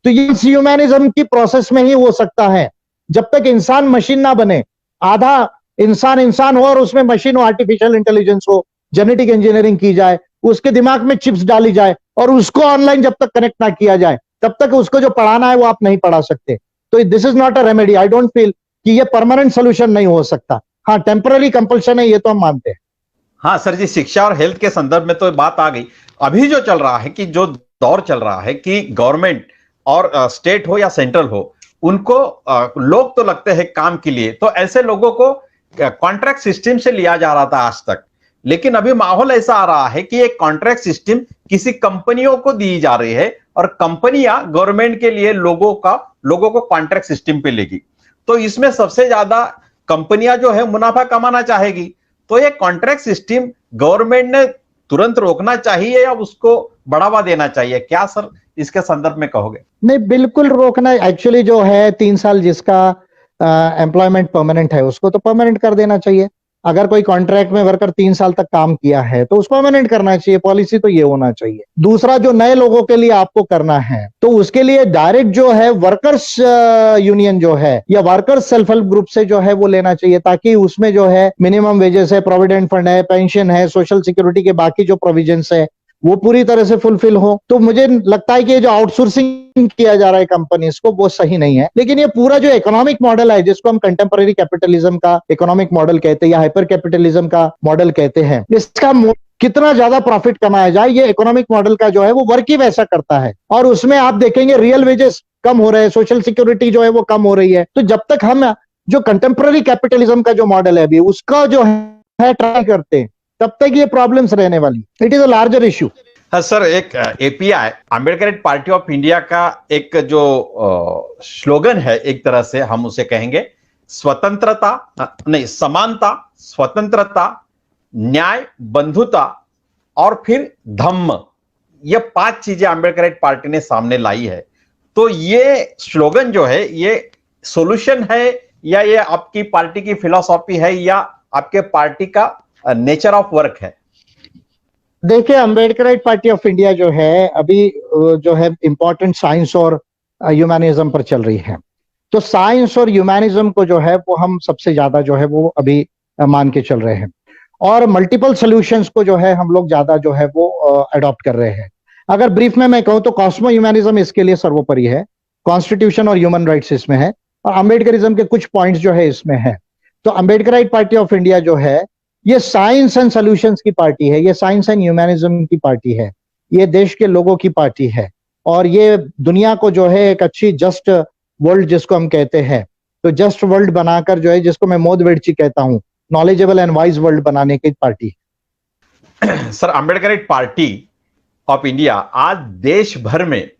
तो ये ह्यूमैनिज्म की प्रोसेस में ही हो सकता है। जब तक इंसान मशीन ना बने, आधा इंसान हो और उसमें मशीन हो, आर्टिफिशियल इंटेलिजेंस हो, जेनेटिक इंजीनियरिंग की जाए, उसके दिमाग में चिप्स डाली जाए और उसको ऑनलाइन जब तक कनेक्ट ना किया जाए तब तक उसको जो पढ़ाना है वो आप नहीं पढ़ा सकते। तो this is not a remedy. I don't feel कि ये परमानेंट सोल्यूशन नहीं हो सकता। हाँ, टेम्पररी कंपल्शन है, ये तो हम मानते हैं। हाँ सर जी, शिक्षा और हेल्थ के संदर्भ में तो बात आ गई। अभी जो चल रहा है कि जो दौर चल रहा है कि गवर्नमेंट और स्टेट हो या सेंट्रल हो, उनको लोग तो लगते हैं काम के लिए, तो ऐसे लोगों को कॉन्ट्रैक्ट सिस्टम से लिया जा रहा था आज तक। लेकिन अभी माहौल ऐसा आ रहा है कि एक कॉन्ट्रैक्ट सिस्टम किसी कंपनियों को दी जा रही है और कंपनियां गवर्नमेंट के लिए लोगों को कॉन्ट्रैक्ट सिस्टम पे लेगी। तो इसमें सबसे ज्यादा कंपनियां जो है मुनाफा कमाना चाहेगी। तो ये कॉन्ट्रैक्ट सिस्टम गवर्नमेंट ने तुरंत रोकना चाहिए या उसको बढ़ावा देना चाहिए? क्या सर इसके संदर्भ में कहोगे? नहीं, बिल्कुल रोकना। एक्चुअली जो है 3 साल जिसका एम्प्लॉयमेंट परमानेंट है उसको तो परमानेंट कर देना चाहिए। अगर कोई कॉन्ट्रैक्ट में वर्कर 3 साल तक काम किया है तो उसको परमानेंट करना चाहिए। पॉलिसी तो ये होना चाहिए। दूसरा, जो नए लोगों के लिए आपको करना है तो उसके लिए डायरेक्ट जो है वर्कर्स यूनियन जो है या वर्कर्स सेल्फ हेल्प ग्रुप से जो है वो लेना चाहिए, ताकि उसमें जो है मिनिमम वेजेस है, प्रोविडेंट फंड है, पेंशन है, सोशल सिक्योरिटी के बाकी जो प्रोविजंस है वो पूरी तरह से फुलफिल हो। तो मुझे लगता है कि जो आउटसोर्सिंग किया जा रहा है कंपनीज को वो सही नहीं है। लेकिन ये पूरा जो इकोनॉमिक मॉडल है जिसको हम कंटेम्पररी कैपिटलिज्म का इकोनॉमिक मॉडल कहते हैं या हाइपर कैपिटलिज्म का मॉडल कहते हैं, इसका कितना ज्यादा प्रॉफिट कमाया जाए, ये इकोनॉमिक मॉडल का जो है वो वर्क ही वैसा करता है। और उसमें आप देखेंगे रियल वेजेस कम हो रहे हैं, सोशल सिक्योरिटी जो है वो कम हो रही है। तो जब तक हम जो कंटेम्पररी कैपिटलिज्म का जो मॉडल है अभी उसका जो है ट्राई करते हैं तब तक ये प्रॉब्लम्स रहने वाली। It is a larger issue. Sir, एक API Ambedkar party of India का एक जो स्लोगन है, एक तरह से हम उसे कहेंगे स्वतंत्रता नहीं, समानता, स्वतंत्रता, न्याय, बंधुता और फिर धम्म, ये 5 चीजें अम्बेडकर पार्टी ने सामने लाई है। तो ये स्लोगन जो है ये सॉल्यूशन है या ये आपकी पार्टी की फिलॉसफी है या आपके पार्टी का नेचर ऑफ वर्क है? देखिए, अम्बेडकराइट पार्टी ऑफ इंडिया जो है अभी जो है इम्पोर्टेंट साइंस और ह्यूमैनिज्म पर चल रही है। तो साइंस और ह्यूमैनिज्म को जो है वो हम सबसे ज्यादा जो है वो अभी मान के चल रहे हैं, और मल्टीपल सॉल्यूशंस को जो है हम लोग ज्यादा जो है वो अडॉप्ट कर रहे हैं। अगर ब्रीफ में मैं कहूँ तो कॉस्मो ह्यूमैनिज्म इसके लिए सर्वोपरि है, कॉन्स्टिट्यूशन और ह्यूमन राइट्स इसमें है, और अम्बेडकरिज्म के कुछ पॉइंट्स जो है इसमें है। तो अम्बेडकराइट पार्टी ऑफ इंडिया जो है ये साइंस एंड सॉल्यूशंस की पार्टी है, ये साइंस एंड ह्यूमैनिज्म की पार्टी है, ये देश के लोगों की पार्टी है, और ये दुनिया को जो है एक अच्छी जस्ट वर्ल्ड जिसको हम कहते हैं, तो जस्ट वर्ल्ड बनाकर जो है, जिसको मैं मोदवेडची कहता हूँ, नॉलेजेबल एंड वाइज वर्ल्ड बनाने की party. Sir, Ambedkarite party of India आज देश भर में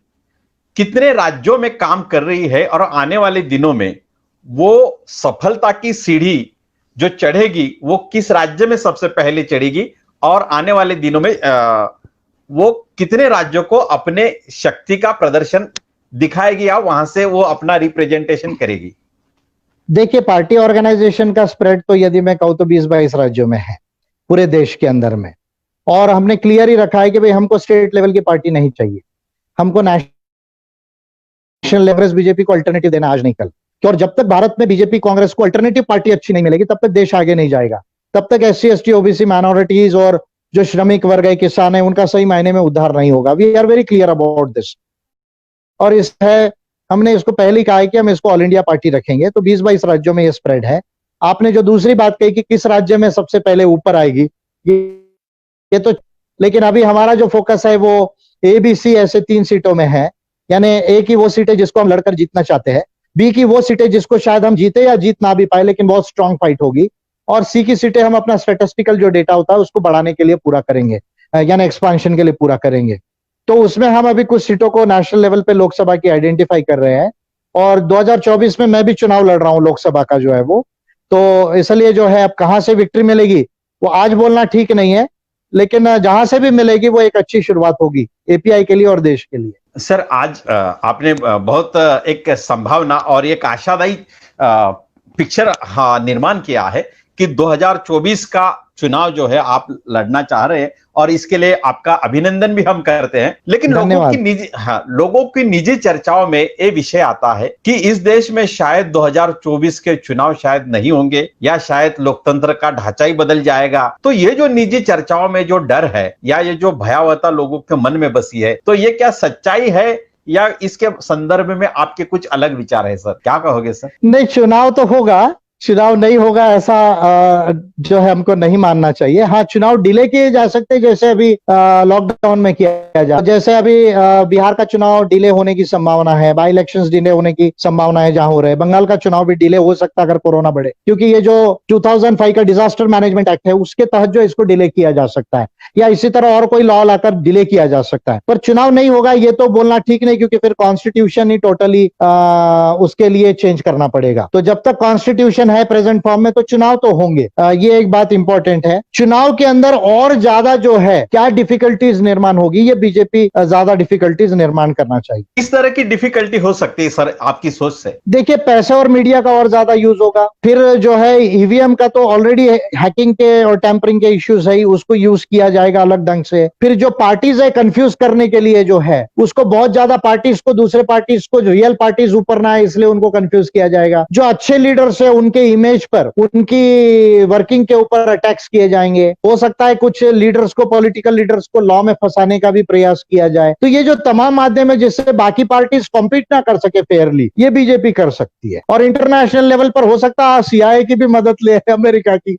कितने राज्यों में काम कर रही है, और आने वाले दिनों में वो सफलता की सीढ़ी जो चढ़ेगी वो किस राज्य में सबसे पहले चढ़ेगी, और आने वाले दिनों में वो कितने राज्यों को अपने शक्ति का प्रदर्शन दिखाएगी, या वहां से वो अपना रिप्रेजेंटेशन करेगी? देखिए, पार्टी ऑर्गेनाइजेशन का स्प्रेड तो यदि मैं कहूँ तो 20-22 राज्यों में है पूरे देश के अंदर में, और हमने क्लियर ही रखा है कि भाई हमको स्टेट लेवल की पार्टी नहीं चाहिए, हमको नेशनल लेवल बीजेपी को अल्टरनेटिव देना आज नहीं कल। और जब तक भारत में बीजेपी कांग्रेस को अल्टरनेटिव पार्टी अच्छी नहीं मिलेगी तब तक देश आगे नहीं जाएगा, तब तक SC ST OBC माइनॉरिटीज और जो श्रमिक वर्ग है, किसान है, उनका सही मायने में उद्धार नहीं होगा। We are very clear about this, और इस है हमने इसको पहले ही कहा है कि हम इसको ऑल इंडिया पार्टी रखेंगे। तो 20-22 राज्यों में ये स्प्रेड है। आपने जो दूसरी बात कही कि किस राज्य में सबसे पहले ऊपर आएगी, ये तो, लेकिन अभी हमारा जो फोकस है वो ABC ऐसे 3 सीटों में है, यानी A की वो सीटें जिसको हम लड़कर जीतना चाहते हैं, B की वो सीटें जिसको शायद हम जीते या जीत ना भी पाए लेकिन बहुत स्ट्रांग फाइट होगी, और C की सीटें हम अपना स्टैटिस्टिकल जो डेटा होता है उसको बढ़ाने के लिए पूरा करेंगे, यानी एक्सपांशन के लिए पूरा करेंगे। तो उसमें हम अभी कुछ सीटों को नेशनल लेवल पे लोकसभा की आइडेंटिफाई कर रहे हैं, और 2024 में मैं भी चुनाव लड़ रहा हूं लोकसभा का जो है वो, तो इसलिए जो है अब कहां से विक्ट्री मिलेगी वो आज बोलना ठीक नहीं है, लेकिन जहां से भी मिलेगी वो एक अच्छी शुरुआत होगी API के लिए और देश के लिए। सर, आज आपने बहुत एक संभावना और एक आशादायी पिक्चर निर्माण किया है कि 2024 का चुनाव जो है आप लड़ना चाह रहे हैं, और इसके लिए आपका अभिनंदन भी हम करते हैं। लेकिन लोगों की निजी चर्चाओं में ये विषय आता है कि इस देश में शायद 2024 के चुनाव शायद नहीं होंगे, या शायद लोकतंत्र का ढांचा ही बदल जाएगा। तो ये जो निजी चर्चाओं में जो डर है, या ये जो भयावहता लोगों के मन में बसी है, तो ये क्या सच्चाई है, या इसके संदर्भ में आपके कुछ अलग विचार है? सर, क्या कहोगे सर? नहीं, चुनाव तो होगा, चुनाव नहीं होगा ऐसा जो है हमको नहीं मानना चाहिए। हाँ, चुनाव डिले किए जा सकते हैं, जैसे अभी लॉकडाउन में किया जा, जैसे अभी बिहार का चुनाव डिले होने की संभावना है, बाई इलेक्शंस डिले होने की संभावना है जहां हो रहे हैं। बंगाल का चुनाव भी डिले हो सकता है अगर कोरोना बढ़े, क्योंकि ये जो 2005 का डिजास्टर मैनेजमेंट एक्ट है उसके तहत जो इसको डिले किया जा सकता है, या इसी तरह और कोई लॉ लाकर डिले किया जा सकता है। पर चुनाव नहीं होगा ये तो बोलना ठीक नहीं, क्योंकि फिर कॉन्स्टिट्यूशन ही टोटली उसके लिए चेंज करना पड़ेगा। तो जब तक कॉन्स्टिट्यूशन है प्रेजेंट फॉर्म में तो चुनाव तो होंगे, ये एक बात इंपॉर्टेंट है। चुनाव के अंदर और ज्यादा जो है क्या डिफिकल्टीज निर्माण होगी, ये बीजेपी ज्यादा डिफिकल्टीज निर्माण करना चाहिए। किस तरह की डिफिकल्टी हो सकती है सर आपकी सोच से? देखिए, पैसे और मीडिया का और ज्यादा यूज होगा, फिर जो है EVM का तो ऑलरेडी हैकिंग के और टैंपरिंग के इश्यूज है, उसको यूज किया जाएगा अलग ढंग से। फिर जो पार्टीज है कंफ्यूज करने के लिए जो है उसको बहुत ज्यादा पार्टीज को, दूसरे पार्टीज को, रियल पार्टीज ऊपर ना है इसलिए उनको कंफ्यूज किया जाएगा। जो अच्छे लीडर्स है उनके इमेज पर, उनकी वर्किंग के ऊपर अटैक्स किए जाएंगे। हो सकता है कुछ लीडर्स को, पॉलिटिकल लीडर्स को लॉ में फंसाने का भी प्रयास किया जाए। तो ये जो तमाम माध्यम है जिससे बाकी पार्टीज कॉम्पीट ना कर सके फेयरली, ये बीजेपी कर सकती है। और इंटरनेशनल लेवल पर हो सकता है CIA की भी मदद ले, अमेरिका की,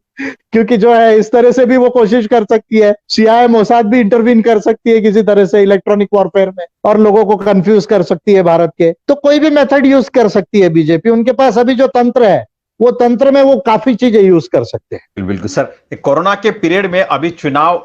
क्योंकि जो है इस तरह से भी वो कोशिश कर सकती है। CIA मोसाद भी इंटरवीन कर सकती है किसी तरह से इलेक्ट्रॉनिक वॉरफेयर में, और लोगों को कंफ्यूज कर सकती है भारत के। तो कोई भी मेथड यूज कर सकती है बीजेपी। उनके पास अभी जो तंत्र है वो तंत्र में वो काफी चीजें यूज कर सकते हैं। बिल्कुल सर, कोरोना के पीरियड में अभी चुनाव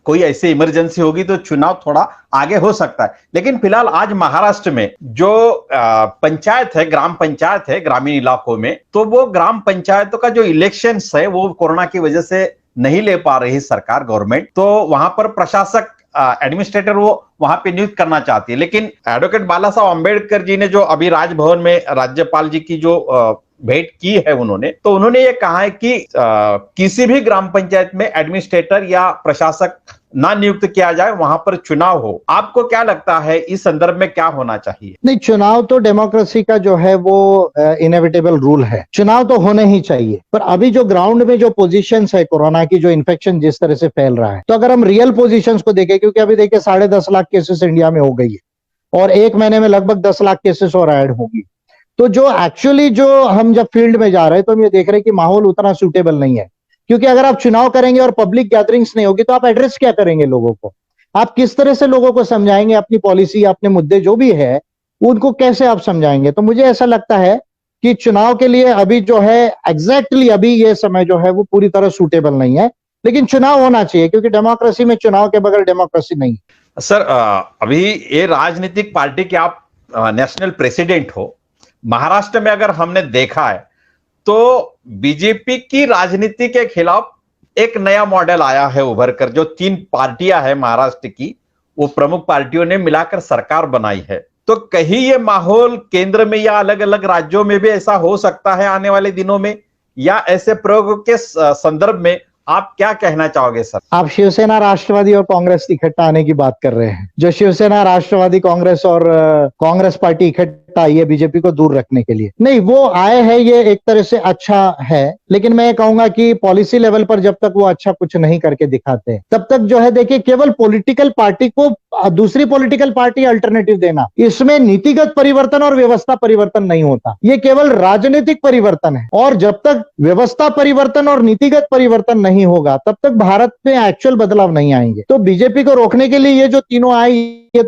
कोई ऐसी इमरजेंसी होगी तो चुनाव थोड़ा आगे हो सकता है। लेकिन फिलहाल आज महाराष्ट्र में जो पंचायत है, ग्राम पंचायत है ग्रामीण इलाकों में, तो वो ग्राम पंचायतों का जो इलेक्शंस है वो कोरोना की वजह से नहीं ले पा रही सरकार, गवर्नमेंट। तो वहां पर प्रशासक, एडमिनिस्ट्रेटर वो वहां पे नियुक्त करना चाहती है। लेकिन एडवोकेट बाला साहब अम्बेडकर जी ने जो अभी राजभवन में राज्यपाल जी की जो भेंट की है उन्होंने, तो उन्होंने ये कहा है कि किसी भी ग्राम पंचायत में एडमिनिस्ट्रेटर या प्रशासक ना नियुक्त किया जाए, वहां पर चुनाव हो। आपको क्या लगता है इस संदर्भ में क्या होना चाहिए? नहीं, चुनाव तो डेमोक्रेसी का जो है वो इनएविटेबल रूल है, चुनाव तो होने ही चाहिए। पर अभी जो ग्राउंड में जो पोजीशंस है कोरोना की, जो इन्फेक्शन जिस तरह से फैल रहा है, तो अगर हम रियल पोजीशंस को देखें, क्योंकि अभी देखिए 10.5 लाख केसेस इंडिया में हो गई है और एक महीने में लगभग 10 लाख केसेस और ऐड होगी, तो जो एक्चुअली जो हम जब फील्ड में जा रहे हैं तो हम ये देख रहे हैं कि माहौल उतना सूटेबल नहीं है। क्योंकि अगर आप चुनाव करेंगे और पब्लिक गैदरिंग्स नहीं होगी तो आप एड्रेस क्या करेंगे लोगों को? आप किस तरह से लोगों को समझाएंगे अपनी पॉलिसी, अपने मुद्दे जो भी है उनको कैसे आप समझाएंगे? तो मुझे ऐसा लगता है कि चुनाव के लिए अभी जो है एग्जैक्टली अभी ये समय जो है वो पूरी तरह सूटेबल नहीं है, लेकिन चुनाव होना चाहिए क्योंकि डेमोक्रेसी में चुनाव के बगैर डेमोक्रेसी नहीं। सर, अभी ये राजनीतिक पार्टी के आप नेशनल प्रेसिडेंट हो। महाराष्ट्र में अगर हमने देखा है तो बीजेपी की राजनीति के खिलाफ एक नया मॉडल आया है उभर कर, जो 3 पार्टियां हैं महाराष्ट्र की, वो प्रमुख पार्टियों ने मिलाकर सरकार बनाई है। तो कहीं ये माहौल केंद्र में या अलग अलग राज्यों में भी ऐसा हो सकता है आने वाले दिनों में, या ऐसे प्रयोग के संदर्भ में आप क्या कहना चाहोगे सर? आप शिवसेना, राष्ट्रवादी और कांग्रेस इकट्ठा आने की बात कर रहे हैं। जो शिवसेना, राष्ट्रवादी कांग्रेस और कांग्रेस पार्टी इकट्ठा आई है बीजेपी को दूर रखने के लिए, नहीं, वो आए हैं, ये एक तरह से अच्छा है, लेकिन मैं कहूंगा कि पॉलिसी लेवल पर जब तक वो अच्छा कुछ नहीं करके दिखाते तब तक जो है, देखिए, केवल पॉलिटिकल पार्टी को दूसरी पॉलिटिकल पार्टी अल्टरनेटिव देना, इसमें नीतिगत परिवर्तन और व्यवस्था परिवर्तन नहीं होता, ये केवल राजनीतिक परिवर्तन है। और जब तक व्यवस्था परिवर्तन और नीतिगत परिवर्तन नहीं होगा तब तक भारत में एक्चुअल बदलाव नहीं आएंगे। तो बीजेपी को रोकने के लिए ये जो तीनों आई, ये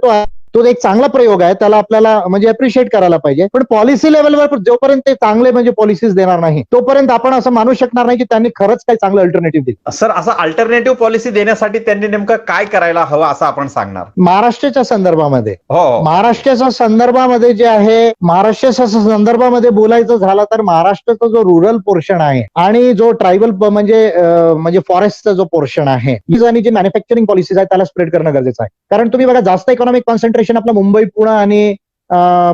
तो एक चांगला प्रयोग आहे, त्याला आपल्याला म्हणजे अप्रिशिएट करायला पाहिजे। पण पॉलिसी लेवलवर जोपर्यंत ते चांगले म्हणजे पॉलिसीज देणार नाही तोपर्यंत आपण असं मानू शकणार नाही की त्यांनी खरंच काही चांगलं अल्टरनेटिव्ह दिलं। सर, असं अल्टरनेटिव्ह पॉलिसी देण्यासाठी त्यांनी नेमकं काय करायला हवं असं आपण सांगणार? महाराष्ट्राच्या संदर्भामध्ये, हो, महाराष्ट्राच्या संदर्भामध्ये जे आहे, महाराष्ट्राच्या संदर्भामध्ये बोलायचं झालं तर महाराष्ट्राचा जो रुरल पोर्शन आहे आणि जो ट्रायबल म्हणजे फॉरेस्टचा जो पोर्शन आहे, आणि जे मॅन्युफॅक्चरिंग पॉलिसीज आहे त्याला स्प्रेड करणं गरजेचं आहे। कारण तुम्ही बघा, जास्त इकॉनॉमिक कॉन्सन्ट्रेशन आपलं मुंबई, पुणे आणि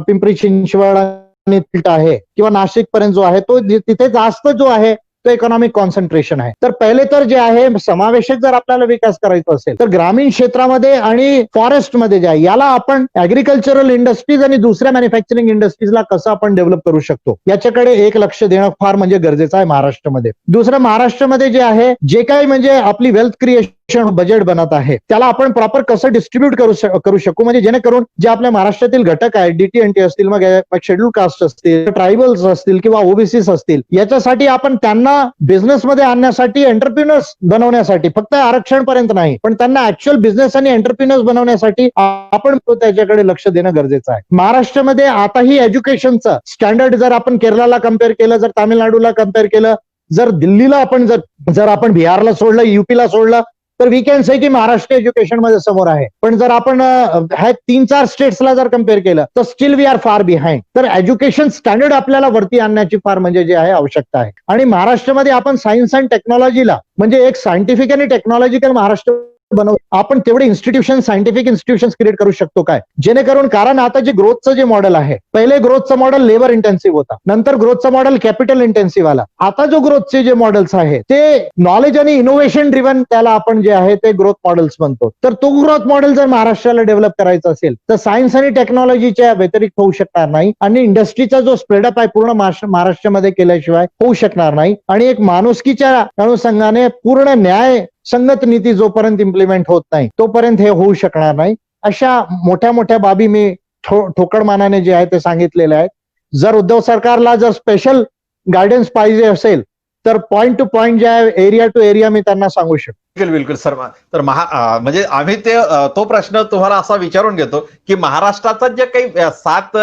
पिंपरी चिंचवड आणि आहे किंवा नाशिक पर्यंत जो आहे, तो तिथे जास्त जो आहे तो इकॉनॉमिक कॉन्सन्ट्रेशन आहे। तर पहिले तर जे आहे समावेशक जर आपल्याला विकास करायचा असेल तर ग्रामीण क्षेत्रामध्ये आणि फॉरेस्टमध्ये जे आहे याला आपण ऍग्रिकल्चरल इंडस्ट्रीज आणि दुसऱ्या मॅन्युफॅक्चरिंग इंडस्ट्रीजला कसं आपण डेव्हलप करू शकतो याच्याकडे एक लक्ष देणं फार म्हणजे गरजेचं आहे महाराष्ट्रामध्ये। दुसरं, महाराष्ट्रामध्ये जे आहे, जे काही म्हणजे आपली वेल्थ क्रिएशन बजेट बनत आहे त्याला आपण प्रॉपर कसं डिस्ट्रीब्यूट करू शकू, म्हणजे जेणेकरून जे आपल्या महाराष्ट्रातील घटक आहेत, DT&T असतील, मग शेड्यूल कास्ट असतील, ट्रायबल्स असतील किंवा ओबीसीस असतील, याच्यासाठी आपण त्यांना बिझनेसमध्ये आणण्यासाठी, एंटरप्रिनर्स बनवण्यासाठी, फक्त आरक्षण पर्यंत नाही पण त्यांना ऍक्च्युअल बिझनेस आणि एंटरप्रिनर्स बनवण्यासाठी आपण त्याच्याकडे लक्ष देणं गरजेचं आहे। महाराष्ट्रामध्ये आताही एज्युकेशनचं स्टँडर्ड जर आपण केरळला कम्पेअर केलं, जर तामिळनाडूला कम्पेअर केलं, जर दिल्लीला आपण जर आपण बिहारला सोडलं, युपीला सोडलं, तर वी कॅन से की महाराष्ट्र एज्युकेशन मध्ये समोर आहे। पण जर आपण ह्या 3-4 स्टेट्सला जर कम्पेअर केलं तर still we are far behind. तर एज्युकेशन स्टँडर्ड आपल्याला वरती आणण्याची फार म्हणजे जे आहे आवश्यकता आहे। आणि महाराष्ट्रामध्ये आपण सायन्स अँड टेक्नॉलॉजीला म्हणजे एक सायंटिफिक आणि टेक्नॉलॉजिकल महाराष्ट्र बनवू, आपण तेवढे इन्स्टिट्यूशन, सायंटिफिक इन्स्टिट्यूशन क्रिएट करू शकतो काय, जेणेकरून, कारण आता जे ग्रोथचं जे मॉडेल आहे, पहिले ग्रोथचं मॉडेल लेबर इंटेन्सिव्ह होता, नंतर ग्रोथचं मॉडेल कॅपिटल इंटेन्सिव्ह आला, आता जो ग्रोथचे जे मॉडेल्स आहे ते नॉलेज आणि इनोव्हेशन ड्रिव्हन, त्याला आपण जे आहे ते ग्रोथ मॉडेल्स म्हणतो। तर तो ग्रोथ मॉडेल जर महाराष्ट्राला डेव्हलप करायचा असेल तर सायन्स आणि टेक्नॉलॉजीच्या व्यतिरिक्त होऊ शकणार नाही, आणि इंडस्ट्रीचा जो स्प्रेडअप आहे पूर्ण महाराष्ट्रामध्ये केल्याशिवाय होऊ शकणार नाही। आणि एक माणुसकीच्या अनुषंगाने पूर्ण न्याय संगत नीती जोपर्यंत इम्प्लिमेंट होत नाही तोपर्यंत हे होऊ शकणार नाही। अशा मोठ्या मोठ्या बाबी मी ठोकळमानाने जे आहे ते सांगितलेले आहेत। जर उद्धव सरकारला जर स्पेशल गायडन्स पाहिजे असेल तर पॉइंट टू पॉइंट जे आहे, एरिया टू एरिया मी त्यांना सांगू शकतो। बिलकुल सर। तर म्हणजे आम्ही तो प्रश्न तुम्हाला असा विचारून घेतो की महाराष्ट्राचा जे काही 7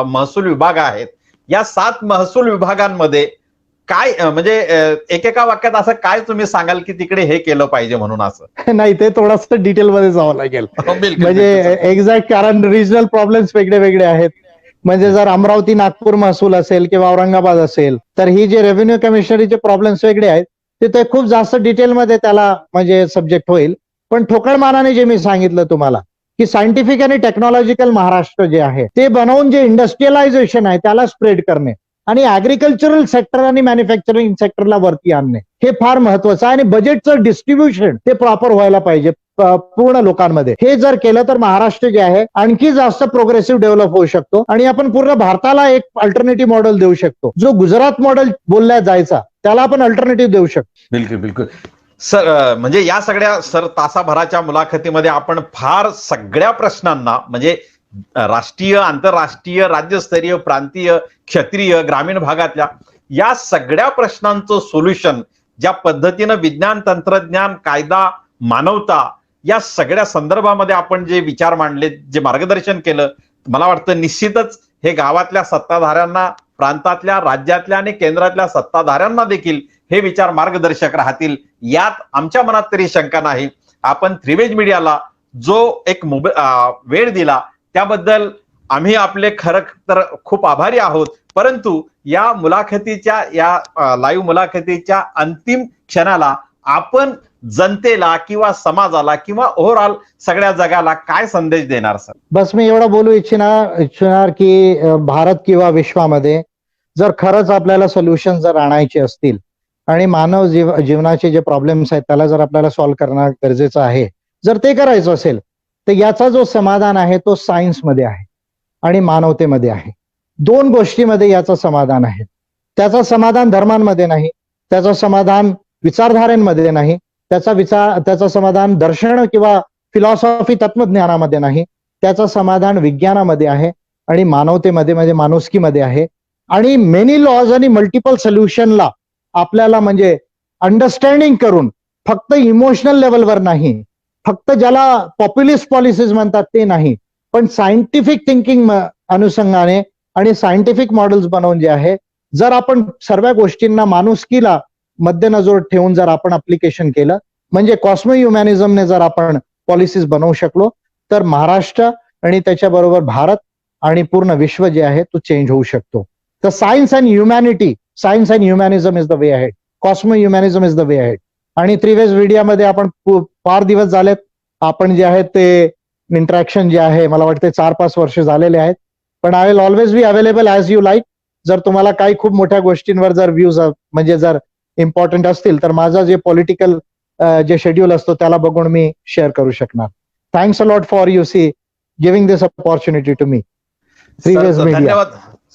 महसूल विभाग आहेत, या 7 महसूल विभागांमध्ये काय म्हणजे एकेका वाक्यात असं काय तुम्ही सांगाल की तिकडे हे केलं पाहिजे म्हणून? असं नाही, ते थोडंसं डिटेलमध्ये जावं लागेल, म्हणजे एक्झॅक्ट, कारण रिजनल प्रॉब्लेम्स वेगळे वेगळे आहेत। म्हणजे जर अमरावती नागपूर महसूल असेल किंवा औरंगाबाद असेल तर ही जे रेव्हेन्यू कमिशनरीचे प्रॉब्लेम्स वेगळे आहेत ते खूप जास्त डिटेलमध्ये त्याला म्हणजे सब्जेक्ट होईल। पण ठोकळमानाने जे मी सांगितलं तुम्हाला की सायंटिफिक आणि टेक्नॉलॉजिकल महाराष्ट्र जे आहे ते बनवून जे इंडस्ट्रियलायझेशन आहे त्याला स्प्रेड करणे, आणि ऍग्रिकल्चरल सेक्टर आणि मॅन्युफॅक्चरिंग सेक्टरला वरती आणणे हे फार महत्वाचं आहे. आणि बजेटचं डिस्ट्रीब्युशन ते प्रॉपर व्हायला पाहिजे पूर्ण लोकांमध्ये. हे जर केलं तर महाराष्ट्र जे आहे आणखी जास्त प्रोग्रेसिव्ह डेव्हलप होऊ शकतो आणि आपण पूर्ण भारताला एक अल्टरनेटिव्ह मॉडेल देऊ शकतो. जो गुजरात मॉडेल बोलल्या जायचा त्याला आपण अल्टरनेटिव्ह देऊ शकतो. बिलकुल बिलकुल सर, म्हणजे या सगळ्या तासाभराच्या मुलाखतीमध्ये आपण फार सगळ्या प्रश्नांना म्हणजे राष्ट्रीय, आंतरराष्ट्रीय, राज्यस्तरीय, प्रांतीय, क्षत्रिय, ग्रामीण भागातल्या या सगळ्या प्रश्नांचं सोल्युशन ज्या पद्धतीनं विज्ञान, तंत्रज्ञान, कायदा, मानवता या सगळ्या संदर्भामध्ये आपण जे विचार मांडले, जे मार्गदर्शन केलं, मला वाटतं निश्चितच हे गावातल्या सत्ताधाऱ्यांना, प्रांतातल्या, राज्यातल्या आणि केंद्रातल्या सत्ताधाऱ्यांना देखील हे विचार मार्गदर्शक राहतील यात आमच्या मनात तरी शंका नाही. आपण थ्रीवेज मीडियाला जो एक वेळ दिला त्याबद्दल आम्ही आपले खरं तर खूप आभारी आहोत. परंतु या मुलाखतीच्या, या लाईव्ह मुलाखतीच्या अंतिम क्षणाला आपण जनतेला किंवा समाजाला किंवा ओव्हरऑल सगळ्या जगाला काय संदेश देणार सर? बस मी एवढा बोलू इच्छिणार की भारत किंवा विश्वामध्ये जर खरंच आपल्याला सोल्युशन जर आणायचे असतील आणि मानव जीवनाचे जे प्रॉब्लेम्स आहेत त्याला जर आपल्याला सॉल्व्ह करणं गरजेचं आहे, जर ते करायचं असेल तर याचा जो समाधान आहे तो सायन्समध्ये आहे आणि मानवतेमध्ये आहे. दोन गोष्टीमध्ये याचं समाधान आहे. त्याचं समाधान धर्मांमध्ये नाही, त्याचं समाधान विचारधारांमध्ये नाही, त्याचं समाधान दर्शन किंवा फिलॉसॉफी तत्वज्ञानामध्ये नाही, त्याचं समाधान विज्ञानामध्ये आहे आणि मानवतेमध्ये म्हणजे माणुसकीमध्ये आहे. आणि मेनी लॉज आणि मल्टिपल सोल्युशनला आपल्याला म्हणजे अंडरस्टँडिंग करून फक्त इमोशनल लेवलवर नाही, फक्त ज्याला पॉप्युलिस्ट पॉलिसीज म्हणतात ते नाही, पण सायंटिफिक थिंकिंग अनुषंगाने आणि सायंटिफिक मॉडेल्स बनवून जे आहे, जर आपण सर्व गोष्टींना माणुसकीला मध्यनजर ठेवून जर आपण अप्लिकेशन केलं म्हणजे कॉस्मो ह्युमॅनिझमने जर आपण पॉलिसीज बनवू शकलो तर महाराष्ट्र आणि त्याच्याबरोबर भारत आणि पूर्ण विश्व जे आहे तो चेंज होऊ शकतो. तर science and humanity, science and humanism is the way ahead, cosmo humanism is the way ahead. आणि थ्रीवेज मीडियामध्ये आपण फार दिवस झालेत, आपण जे आहे ते इंटरॅक्शन जे आहे मला वाटते 4-5 वर्ष झालेले आहेत. पण I will always be available as you like. जर तुम्हाला काही खूप मोठ्या गोष्टींवर जर व्ह्यूज म्हणजे जर इम्पॉर्टंट असतील तर माझा जे पॉलिटिकल जे शेड्यूल असतो त्याला बघून मी शेअर करू शकणार. Thanks a lot for you see giving this opportunity to me. धन्यवाद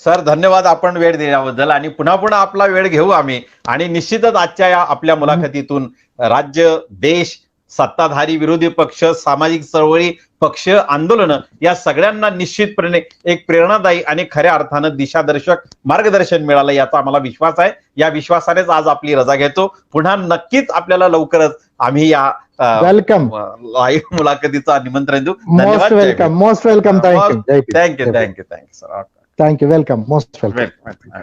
सर, धन्यवाद आपण वेळ दिल्याबद्दल. आणि पुन्हा पुन्हा आपला वेळ घेऊ आम्ही. आणि निश्चितच आजच्या या आपल्या मुलाखतीतून राज्य, देश, सत्ताधारी, विरोधी पक्ष, सामाजिक चळवळी, पक्ष, आंदोलनं या सगळ्यांना निश्चितपणे एक प्रेरणादायी आणि खऱ्या अर्थानं दिशादर्शक मार्गदर्शन मिळालं याचा आम्हाला विश्वास आहे. या विश्वासानेच आज आपली रजा घेतो. पुन्हा नक्कीच आपल्याला लवकरच आम्ही या वेलकम लाईव्ह मुलाखतीचं निमंत्रण देऊ. Most welcome, most welcome. Thank you thank you sir. Thank you, welcome, most welcome.